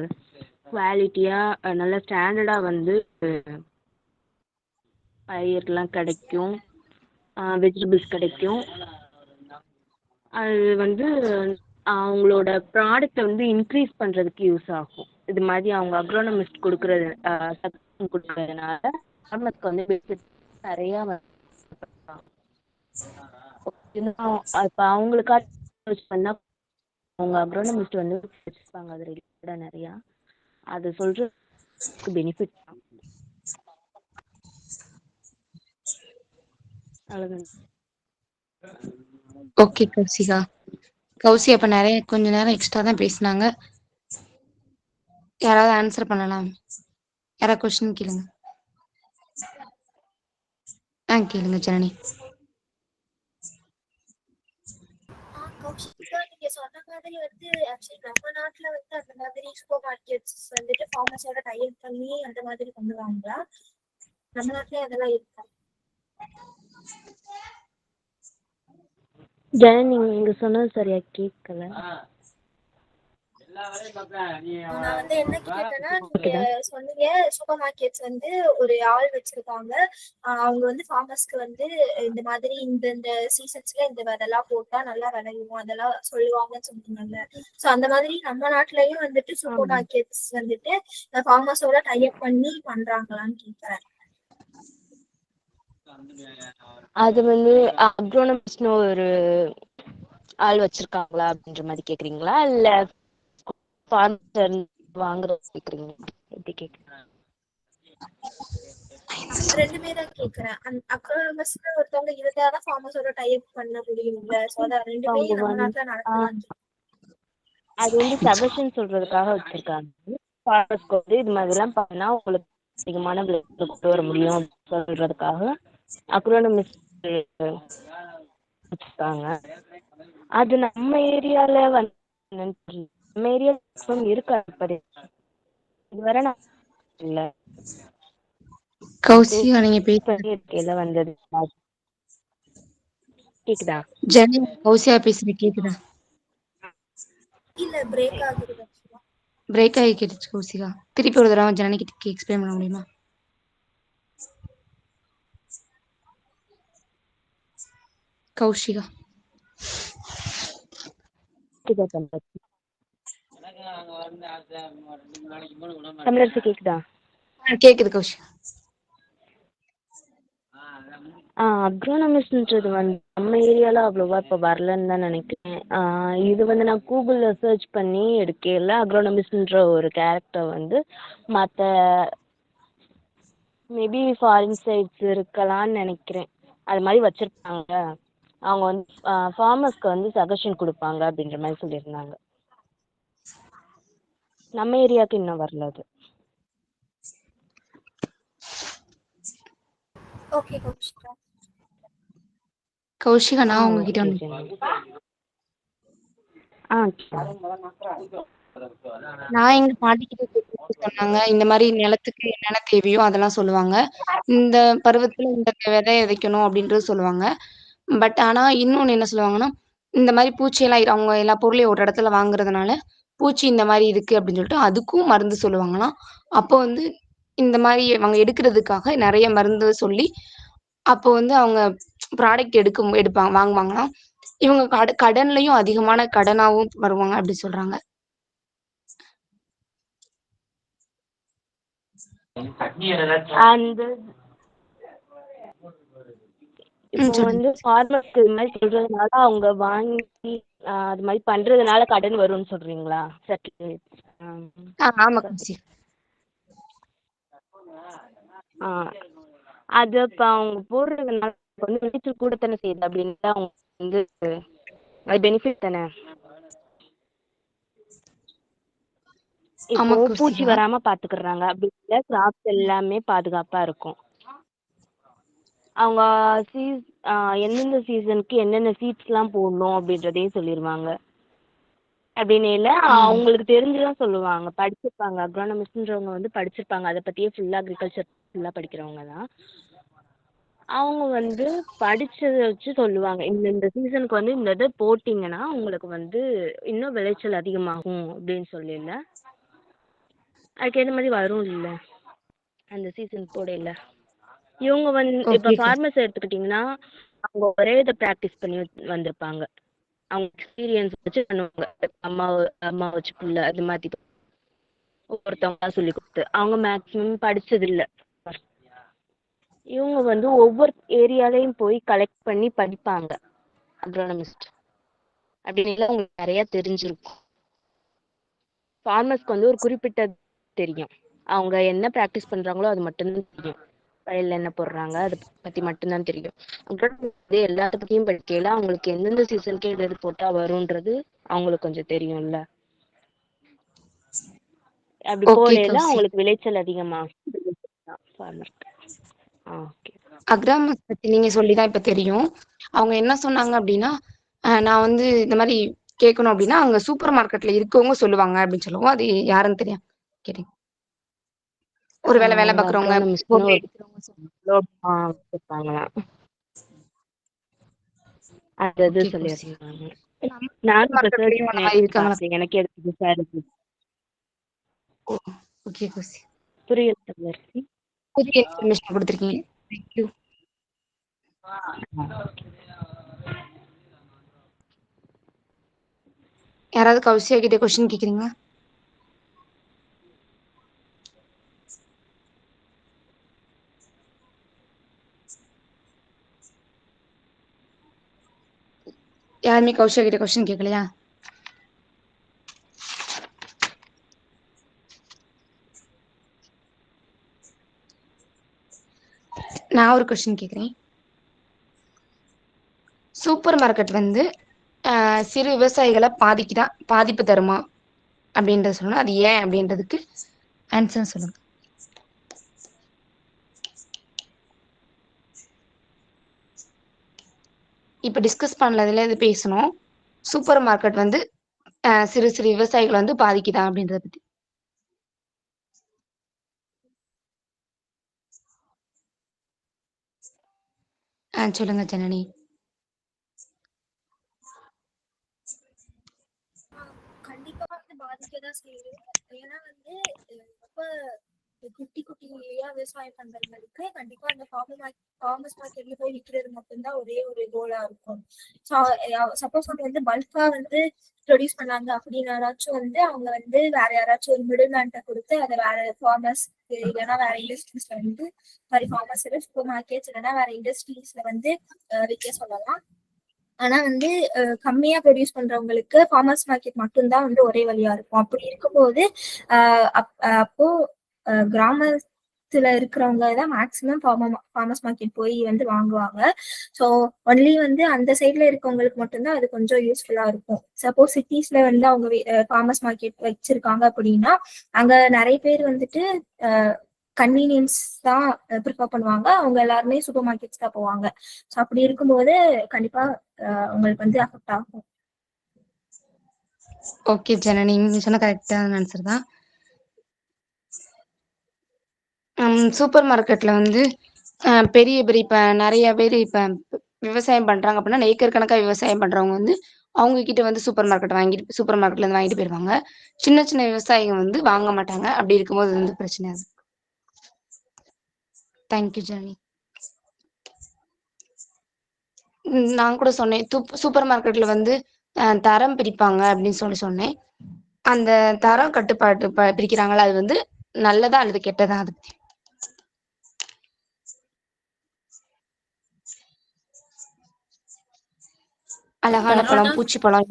குவாலிட்டியாக நல்ல ஸ்டாண்டர்டாக வந்து பயிர்லாம் கிடைக்கும். வெஜிடபிள்ஸ் கிடைக்கும். அது வந்து அவங்களோட ப்ராடக்ட்டை வந்து இன்க்ரீஸ் பண்ணுறதுக்கு யூஸ் ஆகும். இது மாதிரி அவங்க அக்ரோனமிஸ்ட் கொடுக்குறதுனால ஃபார்மர்ஸ்க்கு வந்து பெனிஃபிட் நிறையா இப்போ அவங்களுக்காக பண்ணால் அவங்க அக்ரோனமிஸ்ட் வந்து வச்சுருப்பாங்க. அது ரிலேட்டடாக நிறையா அது சொல்கிறதுக்கு பெனிஃபிட் தான். அவ்வளோதான். ஓகே கௌசிகா. கௌசி அப்ப கொஞ்ச நேரம் எக்ஸ்ட்ரா தான் பேசினாங்க. யாராவது ஆன்சர் பண்ணலாம்? யாராவது கொஸ்டின் கேளுங்க. கேளுங்க ஜனனி. கௌஷிகா, நீங்க சொன்ன மாதிரி வந்து ஆக்சுவலி நம்ம நாட்டுல வந்து அந்த மாதிரி சூப்பர் மார்க்கெட்ஸ் வந்துட்டு ஃபார்மஸோட டைப் பண்ணி அந்த மாதிரி பண்ணுவாங்களா? நம்ம நாட்டுல அதெல்லாம் இருக்கா? ஜனனி, நீங்க சொன்னது சரியா கேட்கல. நான் வந்து என்ன கேட்டேன்னா, நீங்க சொன்னீங்க சூப்பர் மார்க்கெட்ஸ் வந்து ஒரு ஆள் வச்சிருக்காங்க. அவங்க வந்து ஃபார்மர்ஸ்க்கு வந்து இந்த மாதிரி இந்த சீசன்ஸ்ல இந்த விதைலாம் போட்டா நல்லா விளையும் அதெல்லாம் சொல்லுவாங்கன்னு சொன்னீங்கல்ல. சோ அந்த மாதிரி நம்ம நாட்டுலயும் வந்துட்டு சூப்பர் மார்க்கெட்ஸ் வந்துட்டு ஃபார்மர்ஸோட டைப் பண்ணி பண்றாங்களான்னு கேட்கிறேன். அது வந்து அக்ரோனமிஸ்ட்னு ஒரு ஆள் வச்சிருக்காங்களா அப்படின்ற மாதிரி கேக்குறீங்களா, இல்ல ஃபார்மர் வாங்குறது கேக்குறீங்களா? எப்படி கேக்குறீங்க? ரெண்டுமே தான் கேக்குறேன். அக்ரோனமிஸ்ட்னு ஒருத்தவங்க இருந்தாதான் ஃபார்மர்ஸோட டைப் பண்ண முடியும்ல. சோ அத ரெண்டுமே நம்ம நாட்டுல நடக்கலாம். அது வந்து சஜஷன் சொல்றதுக்காக வச்சிருக்காங்க. ஃபார்மர்ஸ்க்கு வந்து இது மாதிரிலாம் பண்ணா உங்களுக்கு அதிகமான விளைச்சல் கொண்டு வர முடியும் சொல்றதுக்காக அக்ரோனமிஸ்ட் வச்சிருக்காங்க. அது நம்ம ஏரியால வந்து நம்ம ஏரியால இருக்காது இதுவரை நான் இல்ல. கௌசிகா நீங்க பேசுறது வந்தது கேக்குதா? ஜனனி, கௌசிகா பேசுறது கேக்குதா? இல்ல, பிரேக் ஆகுது. பிரேக் ஆகி கேட்டுச்சு கௌசிகா. திருப்பி ஒரு தடவை ஜனனி கிட்ட எக்ஸ்பிளைன் பண்ண முடியுமா? கௌஷிகா தமிழரசு கேக்குதா? கேக்குது கௌஷிகா. அக்ரோனமிஸ்ட்ன்றது வந்து நம்ம ஏரியால அவ்வளோவா இப்போ வரலன்னு தான் நினைக்கிறேன். இது வந்து நான் கூகுளில் சர்ச் பண்ணி எடுக்கல. அக்ரோனமிஸ்ட்ன்ற ஒரு கேரக்டர் வந்து மற்ற மேபி ஃபாரின் சைட்ஸ் இருக்கலாம்னு நினைக்கிறேன். அது மாதிரி வச்சுருப்பாங்க. அவங்க வந்து ஃபார்மர்ஸ்க்கு வந்து சஜஷன் கொடுப்பாங்க அப்படின்ற மாதிரி சொல்லியிருந்தாங்க. நம்ம ஏரியாவுக்கு இன்னும் வரல அது. ஓகே கௌஷிகா. கௌஷிகா நான் உங்ககிட்ட நான் எங்க பாட்டி கிட்ட சொன்னாங்க, இந்த மாதிரி நிலத்துக்கு என்னென்ன தேவையோ அதெல்லாம் சொல்லுவாங்க. இந்த பருவத்துல இந்த விதை விதைக்கணும் அப்படின்றது சொல்லுவாங்க. பட் ஆனா இன்னொன்னு என்ன சொல்லுவாங்கன்னா, இந்த மாதிரி பூச்சியெல்லாம் அவங்க எல்லா பொருளையும் ஒரு இடத்துல வாங்குறதுனால பூச்சி இந்த மாதிரி இருக்கு அப்படின்னு சொல்லிட்டு அதுக்கும் மருந்து சொல்லுவாங்களாம். அப்போ வந்து இந்த மாதிரி அவங்க எடுக்கிறதுக்காக நிறைய மருந்து சொல்லி அப்போ வந்து அவங்க ப்ராடக்ட் வாங்குவாங்களாம். இவங்க கடன்லயும் அதிகமான கடனாவும் வருவாங்க அப்படி சொல்றாங்க. அந்த இப்போ வந்து ஃபார்மர்ஸ்க்கு இது மாதிரி சொல்றதுனால அவங்க வாங்கி அது மாதிரி பண்றதுனால கடன் வரும்னு சொல்றீங்களா? ஆமா. அது இப்போ அவங்க போடுறதுனால வந்து விளைச்சல் கூட தானே செய்யுது அப்படின்ட்டு அவங்க வந்து அது பெனிஃபிட் தானே. இப்போ பூச்சி வராம பாத்துக்கிறாங்க அப்படின்னா கிராப்ஸ் எல்லாமே பாதுகாப்பா இருக்கும். அவங்க எந்தெந்த சீசனுக்கு என்னென்ன சீட்ஸ்லாம் போடணும் அப்படின்றதையும் சொல்லிடுவாங்க. அப்படின்னு இல்லை அவங்களுக்கு தெரிஞ்சுதான் சொல்லுவாங்க. படிச்சிருப்பாங்க. அக்ரானமிஸ்ட்ன்றவங்க வந்து படிச்சிருப்பாங்க. அதை பற்றியே ஃபுல்லாக அக்ரிகல்ச்சர் ஃபுல்லாக படிக்கிறவங்க தான். அவங்க வந்து படிச்சதை வச்சு சொல்லுவாங்க, இந்த சீசனுக்கு வந்து இந்த இதை போட்டிங்கன்னா உங்களுக்கு வந்து இன்னும் விளைச்சல் அதிகமாகும் அப்படின்னு சொல்லல. அதுக்கேற்ற மாதிரி வரும் இல்லை அந்த சீசன் போடையில. இவங்க வந்து இப்போ ஃபார்மர்ஸ் எடுத்துக்கிட்டிங்கன்னா அவங்க ஒரே இதை ப்ராக்டிஸ் பண்ணி வந்திருப்பாங்க. அவங்க எக்ஸ்பீரியன்ஸ் வச்சு பண்ணுவாங்க. அம்மா அம்மா வச்சு பிள்ளை அது மாதிரி ஒவ்வொருத்தவங்க சொல்லி கொடுத்து அவங்க மேக்ஸிமம் படிச்சது இல்ல. இவங்க வந்து ஒவ்வொரு ஏரியாலையும் போய் கலெக்ட் பண்ணி படிப்பாங்க. அக்ரானமிஸ்ட் அப்படின்னு உங்களுக்கு நிறைய தெரிஞ்சிருக்கும். ஃபார்மர்ஸ்க்கு வந்து ஒரு குறிப்பிட்ட தெரியும். அவங்க என்ன ப்ராக்டிஸ் பண்றாங்களோ அது மட்டும்தான் தெரியும். வயல்ல என்ன போடுறாங்க அதை பத்தி மட்டும்தான் தெரியும். அக்ரானமி எல்லாத்த பத்தியும் படிக்கையில அவங்களுக்கு எந்தெந்த சீசனுக்கு எது போட்டா வரும்ன்றது அவங்களுக்கு கொஞ்சம் தெரியும்ல. அப்படி ஓகே போடையில கௌசி. அவங்களுக்கு விளைச்சல் அதிகமாகும் ஃபார்மருக்கு. ஓகே. அக்ராமஸ் பத்தி நீங்க சொல்லிதான் இப்ப தெரியும். அவங்க என்ன சொன்னாங்க அப்படின்னா, நான் வந்து இந்த மாதிரி கேட்கணும் அப்படின்னா அங்க சூப்பர் மார்க்கெட்ல இருக்கவங்க சொல்லுவாங்க அப்படின்னு சொல்லுவோம். அது யாருன்னு தெரியும் கேட்டேன். ஒருவேளை வேலை அவங்க பார்க்குறவங்க அக்ரானமிஸ்ட்னு பொருள் ஒரு எடுக்கிறவங்க சொல்லுவாங்க. வச்சிருப்பாங்களாம். அது ஓகே கௌசி. சொல்லியிருந்தாங்க. சூப்பர் நானும் இப்ப சர்ச் மார்க்கெட்லயும் அந்த பண்ணி மாதிரி இருக்காங்களா? பார்த்தேன். எனக்கு எடுத்து புதுசா இருக்கு. ஓகே கௌசி. புரியல தமிழரசி. புதிய இன்ஃபர்மேஷன் கொடுத்துருக்கீங்க. தேங்க்யூ. யாராவது கௌசியா கிட்ட கொஸ்டின் கேக்குறீங்களா? யாருமே கௌஷியா கிட்ட கொஸ்டின் கேட்கலையா? நான் ஒரு கொஸ்டின் கேட்குறேன். சூப்பர் மார்க்கெட் வந்து சிறு விவசாயிகளை பாதிப்பு தருமா அப்படின்றத சொல்லணும். அது ஏன் அப்படின்றதுக்கு ஆன்சர் சொல்லுங்க. இப்ப டிஸ்கஸ் பண்ணதுல இது பேசணும். சூப்பர் மார்க்கெட் வந்து சிறு சிறு விவசாயிகள் வந்து பாதிக்குதா அப்படின்றத பத்தி. சொல்லுங்க ஜனனி. கண்டிப்பா வந்து பாதிக்கதான் செய்யுது. ஏன்னா வந்து ரொம்ப குட்டி குட்டியா விவசாயம் பண்றவங்களுக்கு கண்டிப்பா அந்த ஃபார்மர்ஸ் மார்க்கெட்ல போய் விற்கிறது மட்டும்தான் ஒரே ஒரு கோலா இருக்கும். சப்போஸ் அவங்க வந்து பல்கா வந்து ப்ரொடியூஸ் பண்ணாங்க அப்படின்னு யாராச்சும் வந்து அவங்க வந்து வேற யாராச்சும் ஒரு மிடில் மேன்ட்ட கொடுத்து அதை வேற ஃபார்மர்ஸ் இல்லைன்னா வேற இண்டஸ்ட்ரீஸ்ல வந்து சாரி ஃபார்மர்ஸ் சூப்பர் மார்க்கெட்ஸ் இல்லைன்னா வேற இண்டஸ்ட்ரீஸ்ல வந்து விற்க சொல்லலாம். ஆனா வந்து கம்மியா ப்ரொடியூஸ் பண்றவங்களுக்கு ஃபார்மர்ஸ் மார்க்கெட் மட்டும்தான் வந்து ஒரே வழியா இருக்கும். அப்படி இருக்கும்போது அப்போ கிராமத்துல இருக்கிறவங்க தான் மேக்சிமம் ஃபார்மர்ஸ் மார்க்கெட் போய் வந்து வாங்குவாங்க. ஸோ ஒன்லி வந்து அந்த சைட்ல இருக்கவங்களுக்கு மட்டும்தான் அது கொஞ்சம் யூஸ்ஃபுல்லா இருக்கும். சப்போஸ் சிட்டிஸ்ல வந்து அவங்க ஃபார்மர்ஸ் மார்க்கெட் வச்சிருக்காங்க அப்படின்னா அங்க நிறைய பேர் வந்துட்டு கன்வீனியன்ஸ் தான் ப்ரிஃபர் பண்ணுவாங்க. அவங்க எல்லாருமே சூப்பர் மார்க்கெட்ஸ் தான் போவாங்க. ஸோ அப்படி இருக்கும்போது கண்டிப்பா உங்களுக்கு வந்து அஃபெக்ட் ஆகும். ஓகே ஜனனி, நீங்க சொன்ன கரெக்டான ஆன்சர் தான். சூப்பர் மார்க்கெட்ல வந்து பெரிய பெரிய இப்ப நிறைய பேர் இப்ப விவசாயம் பண்றாங்க அப்படின்னா ஏக்கர் கணக்கா விவசாயம் பண்றவங்க வந்து அவங்க கிட்ட வந்து சூப்பர் மார்க்கெட்ல இருந்து வாங்கிட்டு போயிருவாங்க. சின்ன சின்ன விவசாயிங்க வந்து வாங்க மாட்டாங்க. அப்படி இருக்கும்போது வந்து பிரச்சனை அது. தேங்க்யூ ஜனனி. நான் கூட சொன்னேன் சூப்பர் மார்க்கெட்ல வந்து தரம் பிரிப்பாங்க அப்படின்னு சொன்னேன். அந்த தரம் கட்டுப்பாட்டு பிரிக்கிறாங்களா அது வந்து நல்லதா அல்லது கெட்டதா? அது பத்தி அழகான பழம், பூச்சி பழம்,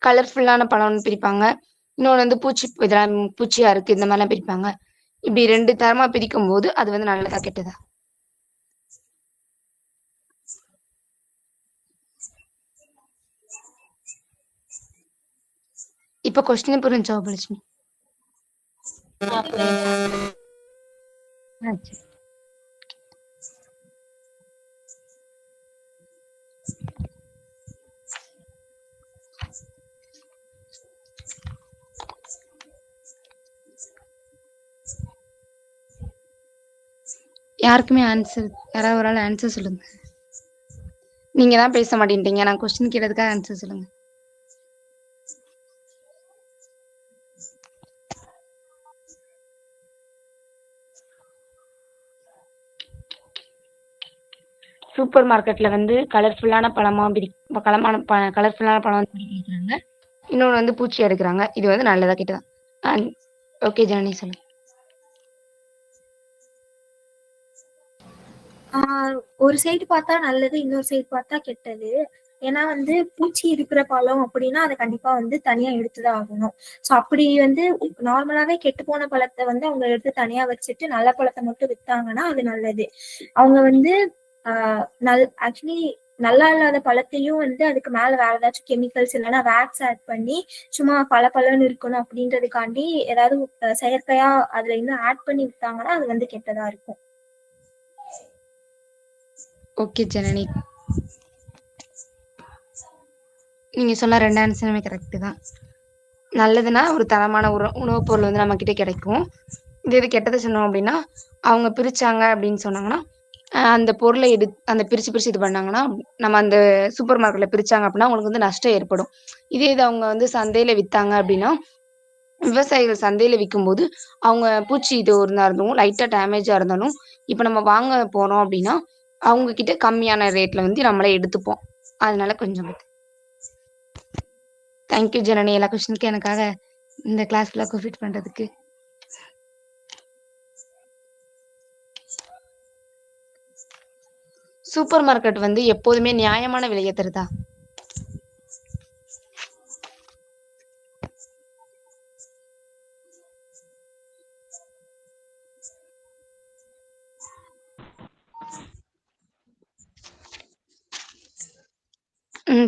கலர்ஃபுல்லான பழம்னு பிரிப்பாங்க. இன்னொன்று வந்து இதெல்லாம் பூச்சியா இருக்கு இந்த மாதிரிலாம் பிரிப்பாங்க. இப்படி 2 தரமா பிரிக்கும் போது அது வந்து நல்லதா கெட்டதா? இப்ப கொஸ்டின் புரிஞ்சா பலட்சுமி? யாருக்குமே ஆன்சர், யாராவது ஒரு ஆள் ஆன்சர் சொல்லுங்க. நீங்க தான் பேச மாட்டேன்றீங்க. நான் கொஸ்டின் கேட்டதுக்காக ஆன்சர் சொல்லுங்க. சூப்பர் மார்க்கெட்ல வந்து கலர்ஃபுல்லான கலர்ஃபுல்லான பழம் வந்து பிரிக்கிறாங்க. இன்னொன்று வந்து பூச்சி எடுக்கிறாங்க. இது வந்து நல்லதா கெட்டதா? ஓகே ஜனனி சொல்லுங்க. ஒரு சைடு பார்த்தா நல்லது, இன்னொரு சைடு பார்த்தா கெட்டது. ஏன்னா வந்து பூச்சி இருக்கிற பழம் அப்படின்னா அதை கண்டிப்பா வந்து தனியா எடுத்துதான் ஆகணும். ஸோ அப்படி வந்து நார்மலாவே கெட்டு போன பழத்தை வந்து அவங்க எடுத்து தனியா வச்சுட்டு நல்ல பழத்தை மட்டும் வித்தாங்கன்னா அது நல்லது. அவங்க வந்து ஆக்சுவலி நல்லா இல்லாத பழத்தையும் வந்து அதுக்கு மேல வேற ஏதாச்சும் கெமிக்கல்ஸ் இல்லைன்னா வேக்ஸ் ஆட் பண்ணி சும்மா பழன்னு இருக்கணும் அப்படின்றதுக்காண்டி ஏதாவது செயற்கையா அதுல இன்னும் ஆட் பண்ணி வித்தாங்கன்னா அது வந்து கெட்டதா இருக்கும். ஓகே ஜனனி, நீங்க சொன்ன 2 ஆன்சருமே கரெக்ட் தான். நல்லதுன்னா ஒரு தரமான உணவுப் பொருள் வந்து நம்ம கிட்ட கிடைக்கும். இது கெட்டதை சொன்னோம் அப்படின்னா அவங்க பிரிச்சாங்க அப்படின்னு சொன்னாங்கன்னா அந்த பொருளை அந்த பிரிச்சு இது பண்ணாங்கன்னா நம்ம அந்த சூப்பர் மார்க்கெட்ல பிரிச்சாங்க அப்படின்னா அவங்களுக்கு வந்து நஷ்டம் ஏற்படும். இது அவங்க வந்து சந்தையில வித்தாங்க அப்படின்னா விவசாயிகள் சந்தையில விற்கும்போது அவங்க பூச்சி இது இருந்தாலும் லைட்டா டேமேஜா இருந்தாலும் இப்ப நம்ம வாங்க போறோம் அப்படின்னா அவங்க கிட்ட கம்மியான ரேட்ல வந்து நம்மளே எடுத்துப்போம். அதனால கொஞ்சம் தேங்க்யூ ஜனனி, எல்லா கொஸ்டினுக்கும் எனக்காக இந்த கிளாஸ் ஃபுல்லா கோஃபிட் பண்றதுக்கு. சூப்பர் மார்க்கெட் வந்து எப்போதுமே நியாயமான விலையை தருதா?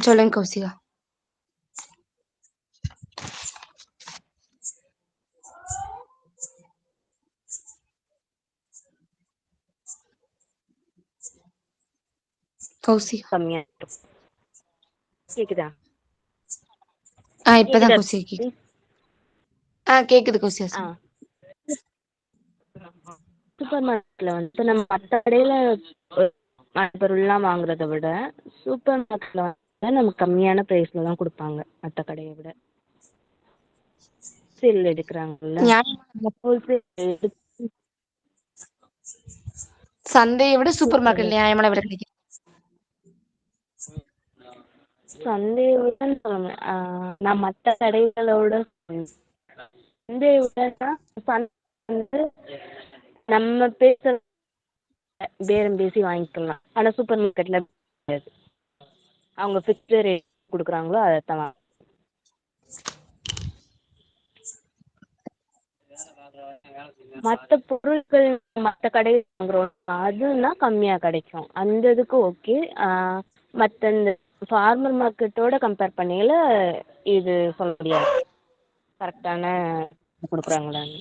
சொல்லுங்க கௌசிகா. கௌசிகா கம்மியா இருக்கும். கேக்குதா? இப்பதான் கௌசிகா கேக்குது. கேக்குது கௌசிகா. சூப்பர் மார்க்கெட்ல வந்து நம்ம மற்ற கடையில பொருள்லாம் வாங்குறத விட சூப்பர் மார்க்கெட்ல வந்து நமக்கு கம்மியான பிரைஸ்ல தான் கொடுப்பாங்க. மற்ற கடையை விட சேல் எடுக்கிறாங்கல்ல, சந்தையை விட சூப்பர் மார்க்கெட் நியாயமான விலை கிடைக்கும். சந்தையை விட நான் மற்ற கடைகளோட சந்தையை விட வந்து நம்ம பேரம் பேசி வாங்கிக்கலாம். ஆனா சூப்பர் மார்க்கெட்ல அவங்க ஃபிக்ஸ்டு ரேட் கொடுக்குறாங்களோ அதைத்தான் வாங்க. மற்ற பொருட்கள் மற்ற கடையில் வாங்குறோம் அதுனா கம்மியா கிடைக்கும். அந்த இதுக்கு ஓகே. மற்ற இந்த ஃபார்மர் மார்க்கெட்டோட கம்பேர் பண்ணையில இது சொல்ல முடியாது கரெக்டான கொடுக்குறாங்களான்னு.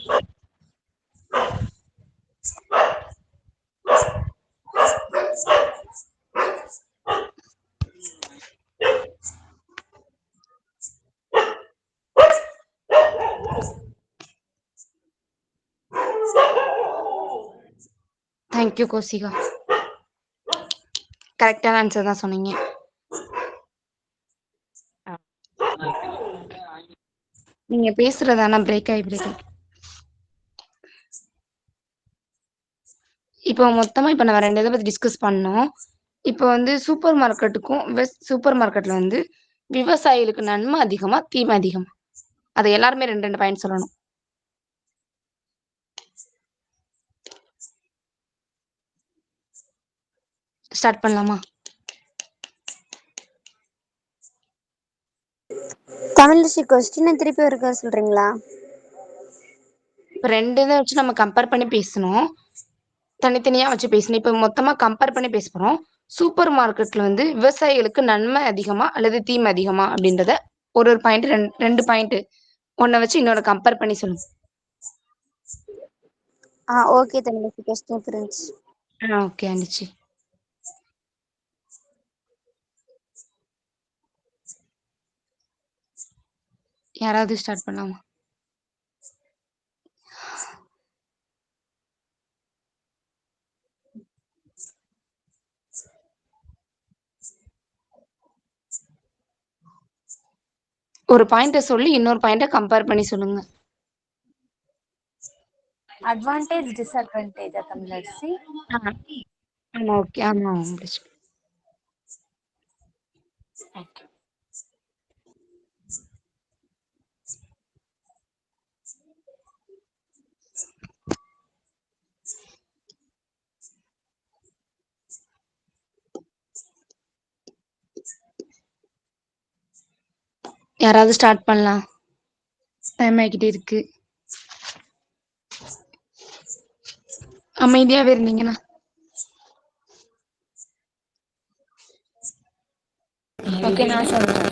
தேங்க்யூ கௌசிகா, கரெக்டான ஆன்சர் தான் சொன்னீங்க. நீங்க பேசுறதானா பிரேக் ஆகி இப்போ மொத்தமா இப்ப நம்ம 2 இதை பத்தி டிஸ்கஸ் பண்ணோம். இப்போ வந்து சூப்பர் மார்க்கெட்டுக்கும் சூப்பர் மார்க்கெட்ல வந்து விவசாயிகளுக்கு நன்மை அதிகமா தீமை அதிகமா? அதை எல்லாருமே 2 பாயிண்ட் சொல்லணும். ஸ்டார்ட் பண்ணலாமா? தமிழ்ச்சி கொஸ்டின் திருப்பி ஒருக்கா சொல்றீங்களா? இப்போ 2 இதை வச்சு நம்ம கம்பேர் பண்ணி பேசணும், தனித்தனியா வச்சு பேசணும். இப்போ மொத்தமா கம்பேர் பண்ணி பேச போறோம். சூப்பர் மார்க்கெட்ல வந்து விவசாயிகளுக்கு நன்மை அதிகமா அல்லது தீமை அதிகமா அப்படின்றத ஒரு பாயிண்ட் 2 பாயிண்ட் ஒன்ன வச்சு இன்னொரு கம்பேர் பண்ணி சொல்லுங்க. ஓகே தமிழ்ச்சி, கொஸ்டின் புரிஞ்சுச்சு. ஓகே அண்டிச்சி. யாராவது ஸ்டார்ட் பண்ணலாமா? ஒரு பாயிண்ட சொல்லி இன்னொரு பாயிண்ட கம்பேர் பண்ணி சொல்லுங்க. Advantage disadvantage Tamilarasi. ஆமா ஓகே. ஆமா ஓகே. யாராவது ஸ்டார்ட் பண்ணலாம். டைம் ஆகிட்டே இருக்கு. அமைதியாவே இருந்தீங்கன்னா. ஓகே, நான் சொல்றேன்.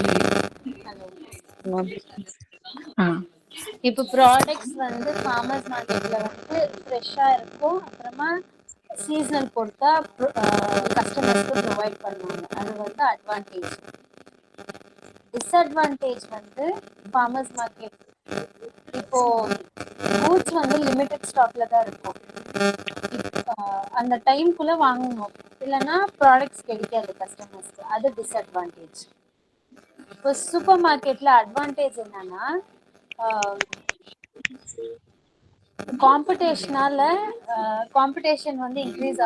இப்போ ப்ராடக்ட்ஸ் வந்து ஃபார்மர்ஸ் மார்க்கெட்ல வந்து ஃப்ரெஷ்ஷா இருக்கும். அப்புறமா சீசனல் பொறுத்தா கஸ்டமர்ஸ்க்கு ப்ரொவைட் பண்ணுவாங்க. அது வந்து அட்வான்டேஜ். டிஸ்அட்வான்டேஜ் வந்து ஃபார்மர்ஸ் மார்க்கெட் இப்போ கூட்ஸ் வந்து லிமிடெட் ஸ்டாக்ல தான் இருக்கும். அந்த டைம்குள்ள வாங்கணும், இல்லைன்னா ப்ராடக்ட்ஸ் கிடைக்காது கஸ்டமர்ஸ்க்கு. அது டிஸ்அட்வான்டேஜ். இப்போ சூப்பர் மார்க்கெட்ல அட்வான்டேஜ் என்னன்னா காம்படிஷன் வந்து இன்க்ரீஸ்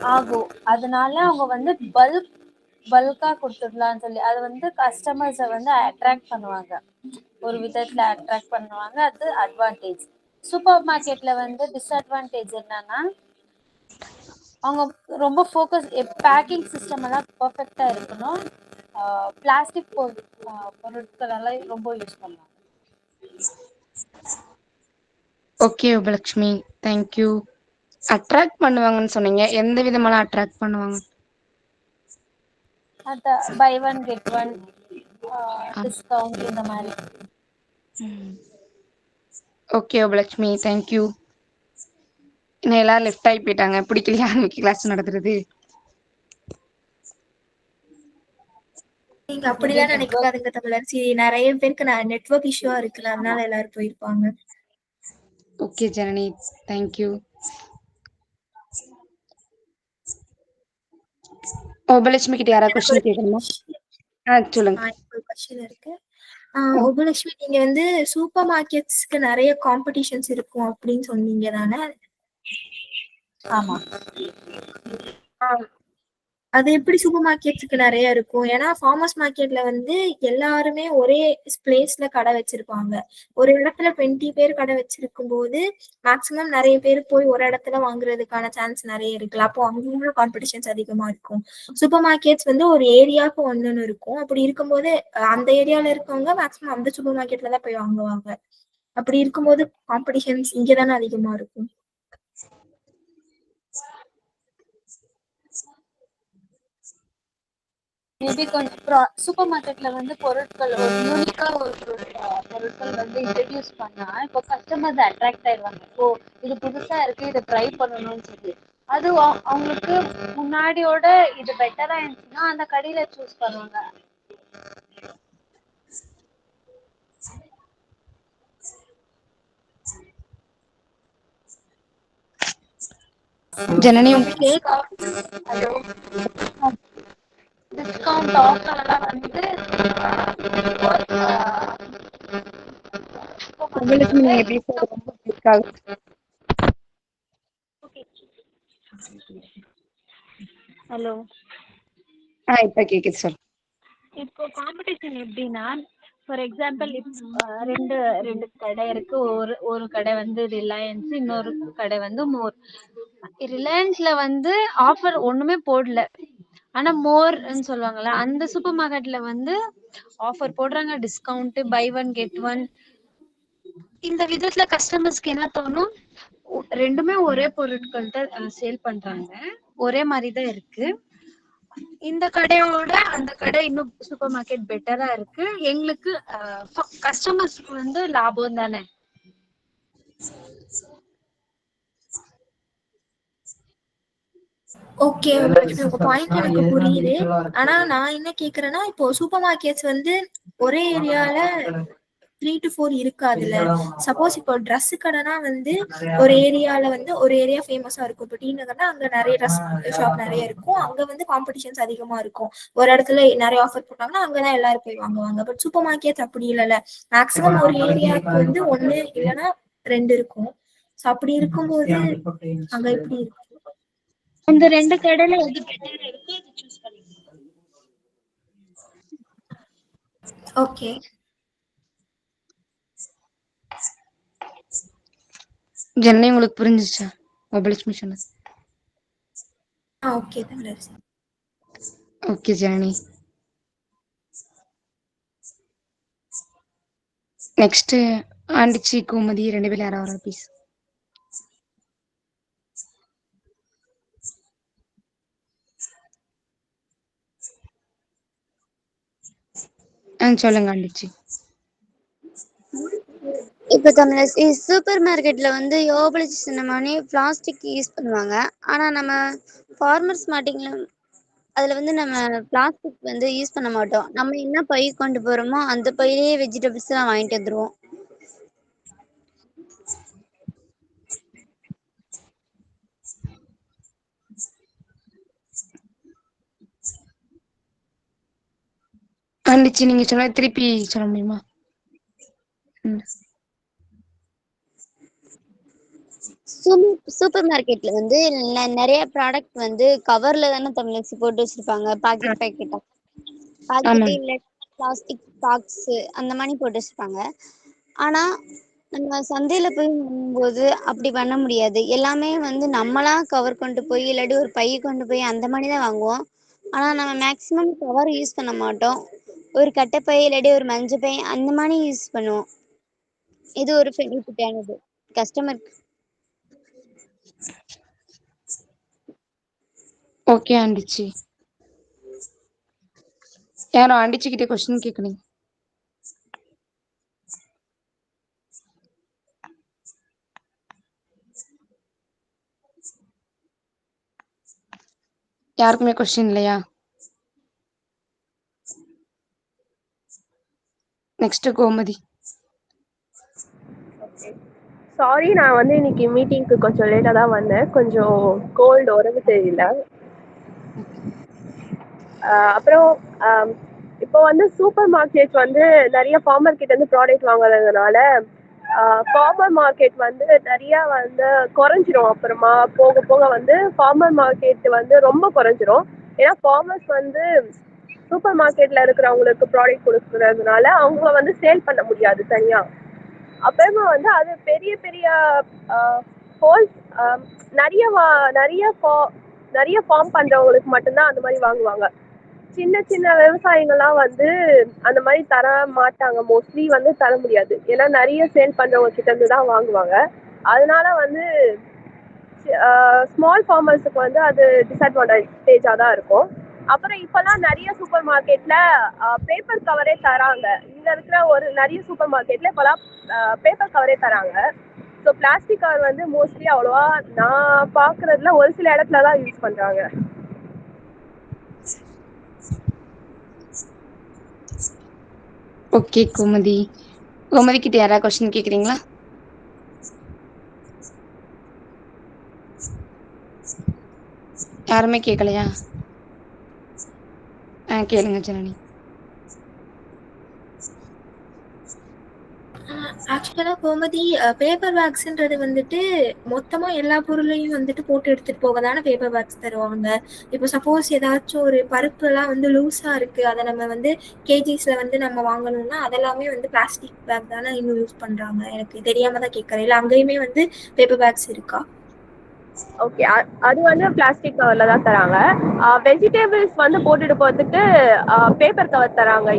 ஆகும். அதனால அவங்க வந்து பல்கா கொடுத்துடலாம்னு சொல்லி அது வந்து கஸ்டமர்ஸை வந்து அட்ராக்ட் பண்ணுவாங்க, ஒரு விதத்துல அட்ராக்ட் பண்ணுவாங்க. அது அட்வான்டேஜ். சூப்பர் மார்க்கெட்ல வந்து டிஸ்அட்வான்டேஜ் என்னன்னா அவங்க ரொம்ப ஃபோக்கஸ், பேக்கிங் சிஸ்டம் எல்லாம் பர்ஃபெக்டா இருக்கணும். பிளாஸ்டிக் பொருட்கள் எல்லாம் ரொம்ப யூஸ் பண்ணுவாங்க. Okay Upalakshmi, thank you. அட்ராக்ட் பண்ணுவாங்கன்னு சொன்னீங்க, எந்த விதமான அட்ராக்ட் பண்ணுவாங்க? Buy one get one discount இந்த மாதிரி. Okay Upalakshmi, thank you. இன்னும் எல்லாரும் லெஃப்ட் ஆகி போயிட்டாங்க. பிடிக்கலையா கிளாஸ் நடத்துறது? நீங்க அப்படிலாம் நினைக்காதுங்க தமிழரசி. நிறைய பேருக்கு நெட்வொர்க் இஷ்யூவா இருக்குல்ல, அதனால எல்லாரும் போயிருப்பாங்க. Okay Janani, thank you. உபலட்சுமி கிட்ட யாராவது கொஸ்டின் கேட்கணுமா? சொல்லுங்க. கொஸ்டின் இருக்கு. உபலட்சுமி, நீங்க வந்து சூப்பர் மார்க்கெட்ஸ்க்கு நிறைய காம்படிஷன்ஸ் இருக்கும் அப்படின்னு சொன்னீங்க தானே? ஆமா. அது எப்படி சூப்பர் மார்க்கெட்ஸ்க்கு நிறைய இருக்கும்? ஏன்னா ஃபார்மர்ஸ் மார்க்கெட்ல வந்து எல்லாருமே ஒரே பிளேஸ்ல கடை வச்சிருப்பாங்க. ஒரு இடத்துல 20 பேர் கடை வச்சிருக்கும் போது மேக்சிமம் நிறைய பேர் போய் ஒரு இடத்துல வாங்குறதுக்கான சான்ஸ் நிறைய இருக்குல்ல. அப்போ அங்கேயும் காம்படிஷன்ஸ் அதிகமா இருக்கும். சூப்பர் மார்க்கெட்ஸ் வந்து ஒரு ஏரியாவுக்கு ஒண்ணுன்னு இருக்கும். அப்படி இருக்கும்போது அந்த ஏரியால இருக்கவங்க மேக்சிமம் அந்த சூப்பர் மார்க்கெட்ல தான் போய் வாங்குவாங்க. அப்படி இருக்கும்போது காம்படிஷன்ஸ் இங்கதானே அதிகமா இருக்கும். மேபி கொஞ்சம் சூப்பர் மார்க்கெட்ல வந்து பொருட்கள் ஒரு யூனிக்கா ஒரு பொருட்கள் வந்து இன்ட்ரடியூஸ் பண்ணா இப்போ கஸ்டமர்ஸ் அட்ராக்ட் ஆயிடுவாங்க. இப்போ இது புதுசா இருக்கு, இதை ட்ரை பண்ணணும்னு சொல்லி. அது அவங்களுக்கு முன்னாடியோட இது பெட்டரா இருந்துச்சுன்னா அந்த கடையில சூஸ் பண்ணுவாங்க. ஜனனி, டிஸ்கவுண்ட் ஆஃபர் எல்லாம் வந்து உபலட்சுமி நீங்க பேசுறது ரொம்ப பிடிக்காது. ஹலோ, இப்ப கேக்குது சார். இப்போ காம்படிஷன் எப்படின்னா, ஃபார் எக்ஸாம்பிள் ரெண்டு கடை இருக்கு. ஒரு கடை வந்து ரிலையன்ஸ், இன்னொரு கடை வந்து மோர். ரிலையன்ஸ்ல வந்து ஆஃபர் ஒண்ணுமே போடல, ஆனா மோர்ன்னு சொல்லுவாங்கல்ல, அந்த சூப்பர் மார்க்கெட்ல வந்து ஆஃபர் போடுறாங்க, discount, buy one get one. இந்த விதத்துல கஸ்டமர்ஸ்க்கு என்ன தோணும், ரெண்டுமே ஒரே பொருட்கள் தான் சேல் பண்றாங்க, ஒரே மாதிரி தான் இருக்கு. இந்த கடையோட அந்த கடை இன்னும் சூப்பர் மார்க்கெட் பெட்டரா இருக்கு. எங்களுக்கு கஸ்டமர்ஸ்க்கு வந்து லாபம் தானே. ஓகே, உங்க பாயிண்ட் எனக்கு புரியுது. ஆனா நான் என்ன கேக்குறேன்னா, இப்போ சூப்பர் மார்க்கெட்ஸ் வந்து ஒரே ஏரியால 3 to 4 இருக்காதுல்ல. சப்போஸ் இப்போ ட்ரெஸ் கடைனா வந்து ஒரு ஏரியால வந்து ஒரு ஏரியா ஃபேமஸா இருக்கும். இப்போ டி நகர்னா அங்க நிறைய ட்ரெஸ் ஷாப் நிறைய இருக்கும். அங்க வந்து காம்படிஷன்ஸ் அதிகமா இருக்கும். ஒரு இடத்துல நிறைய ஆஃபர் போட்டாங்கன்னா அங்கதான் எல்லாரும் போய் வாங்குவாங்க. பட் சூப்பர் மார்க்கெட்ஸ் அப்படி இல்லைல்ல. மேக்சிமம் ஒரு ஏரியாவுக்கு வந்து 1 இல்லைன்னா 2 இருக்கும். ஸோ அப்படி இருக்கும்போது அங்க எப்படி இருக்கும்? அந்த 2 கடையில எது பெட்டரா இருக்கோ அது சூஸ் பண்ணிக்கோங்க. ஓகே. ஜனனி உங்களுக்கு புரிஞ்சுச்சா mobile mission? Okay Tamilarasi. Okay Janani. Next Andichi Gomathi 2 பேர் யாராவது ப்ளீஸ். சொல்லுங்க ஆண்டிச்சி. இப்போ தமிழரசி சூப்பர் மார்க்கெட்ல வந்து யோபலிச்சு சொன்ன மாதிரி பிளாஸ்டிக் யூஸ் பண்ணுவாங்க. ஆனா நம்ம ஃபார்மர்ஸ் மார்க்கெட்ல அதுல வந்து நம்ம பிளாஸ்டிக் வந்து யூஸ் பண்ண மாட்டோம். நம்ம என்ன பை கொண்டு போறோமோ அந்த பையிலேயே வெஜிடபிள்ஸ் எல்லாம் வாங்கிட்டு வந்துருவோம். ஆண்டிச்சி நீங்க சொன்ன திருப்பி சொல்ல முடியுமா? சூப்பர் மார்க்கெட்ல வந்து நிறைய ப்ராடக்ட் வந்து கவர்ல தானே தமிழரசி போட்டு வச்சிருப்பாங்க. பாக்கெட்டா ஆமா. இல்ல பிளாஸ்டிக் பாக்ஸ் அந்த மாதிரி போட்டு வச்சிருப்பாங்க. ஆனா நம்ம சந்தையில போய் வாங்கும்போது அப்படி பண்ண முடியாது. எல்லாமே வந்து நம்மளா கவர் கொண்டு போய் இல்லாட்டி ஒரு பை கொண்டு போய் அந்த மாதிரி தான் வாங்குவோம். ஆனா நம்ம மேக்சிமம் கவர் யூஸ் பண்ண மாட்டோம். ஒரு கட்டைப்பை இல்லாட்டி ஒரு மஞ்சள் பை அந்த மாதிரி யூஸ் பண்ணுவோம். இது ஒரு பெனிஃபிட்டானது கஸ்டமருக்கு. ஓகே ஆண்டிச்சி. யாரும் ஆண்டிச்சி கிட்ட क्वेश्चन கேட்கணும். யாருக்குமே क्वेश्चन இல்லையா? நெக்ஸ்ட் கோமதி. சாரி, நான் வந்து இன்னைக்கு மீட்டிங்க்கு கொஞ்சம் லேட்டாக தான் வந்தேன். கொஞ்சம் கோல்டு, உடம்பு தெரியல. அப்புறம் இப்போ வந்து சூப்பர் மார்க்கெட் வந்து நிறைய ஃபார்மர் கிட்ட இருந்து ப்ராடக்ட் வாங்குறதுனால ஃபார்மர் மார்க்கெட் வந்து நிறையா வந்து குறைஞ்சிரும். அப்புறமா போக போக வந்து ஃபார்மர் மார்க்கெட் வந்து ரொம்ப குறைஞ்சிரும். ஏன்னா ஃபார்மர்ஸ் வந்து சூப்பர் மார்க்கெட்டில் இருக்கிறவங்களுக்கு ப்ராடக்ட் கொடுக்குறதுனால அவங்க வந்து சேல் பண்ண முடியாது தனியாக. அப்புறமா வந்து அது பெரிய பெரிய ஹோல்ஸ் நிறைய ஃபார்ம் பண்ணுறவங்களுக்கு மட்டும்தான் அந்த மாதிரி வாங்குவாங்க. சின்ன சின்ன விவசாயிகள்லாம் வந்து அந்த மாதிரி தர மாட்டாங்க. மோஸ்ட்லி வந்து தர முடியாது. ஏன்னா நிறைய சேல் பண்ணுறவங்க கிட்ட இருந்து தான் வாங்குவாங்க. அதனால வந்து ஸ்மால் ஃபார்மர்ஸுக்கு வந்து அது டிஸ்அட்வான்டேஜாக தான் இருக்கும். அப்புறம் இப்போல்லாம் நிறைய சூப்பர் மார்க்கெட்டில் பேப்பர் கவரே தராங்க. இங்கே இருக்கிற நிறைய சூப்பர் மார்க்கெட்டில் இப்போல்லாம் பேப்பர் கவரே தராங்க. ஸோ பிளாஸ்டிக் கவர் வந்து மோஸ்ட்லி அவ்வளோவா நான் பார்க்குறதுல ஒரு சில இடத்துல தான் யூஸ் பண்ணுறாங்க. ஓகே கோமதி. கோமதி கிட்ட யாராவது क्वेश्चन கேக்குறீங்களா? யாருமே கேட்கலையா? கேளுங்க ஜனனி. ஆக்சுவலா கோமதி, பேப்பர் பேக்ஸ்ன்றது வந்துட்டு மொத்தமா எல்லா பொருளையும் வந்துட்டு போட்டு எடுத்துட்டு போக தானே பேப்பர் பேக்ஸ் தருவாங்க. இப்போ சப்போஸ் ஏதாச்சும் ஒரு பருப்பு எல்லாம் வந்து லூஸா இருக்கு, அதை நம்ம வந்து கேஜிஸ்ல வந்து நம்ம வாங்கணும்னா அதெல்லாமே வந்து பிளாஸ்டிக் பேக் தானே இன்னும் யூஸ் பண்றாங்க. எனக்கு தெரியாம தான் கேட்கறேன். இல்லை அங்கேயுமே வந்து பேப்பர் பேக்ஸ் இருக்கா? ஓகே, அது வந்து பிளாஸ்டிக் கவர்ல தான் தராங்க. வெஜிடபிள்ஸ் வந்து போட்டுட்டு போகிறதுக்கு பேப்பர் கவர் தராங்க.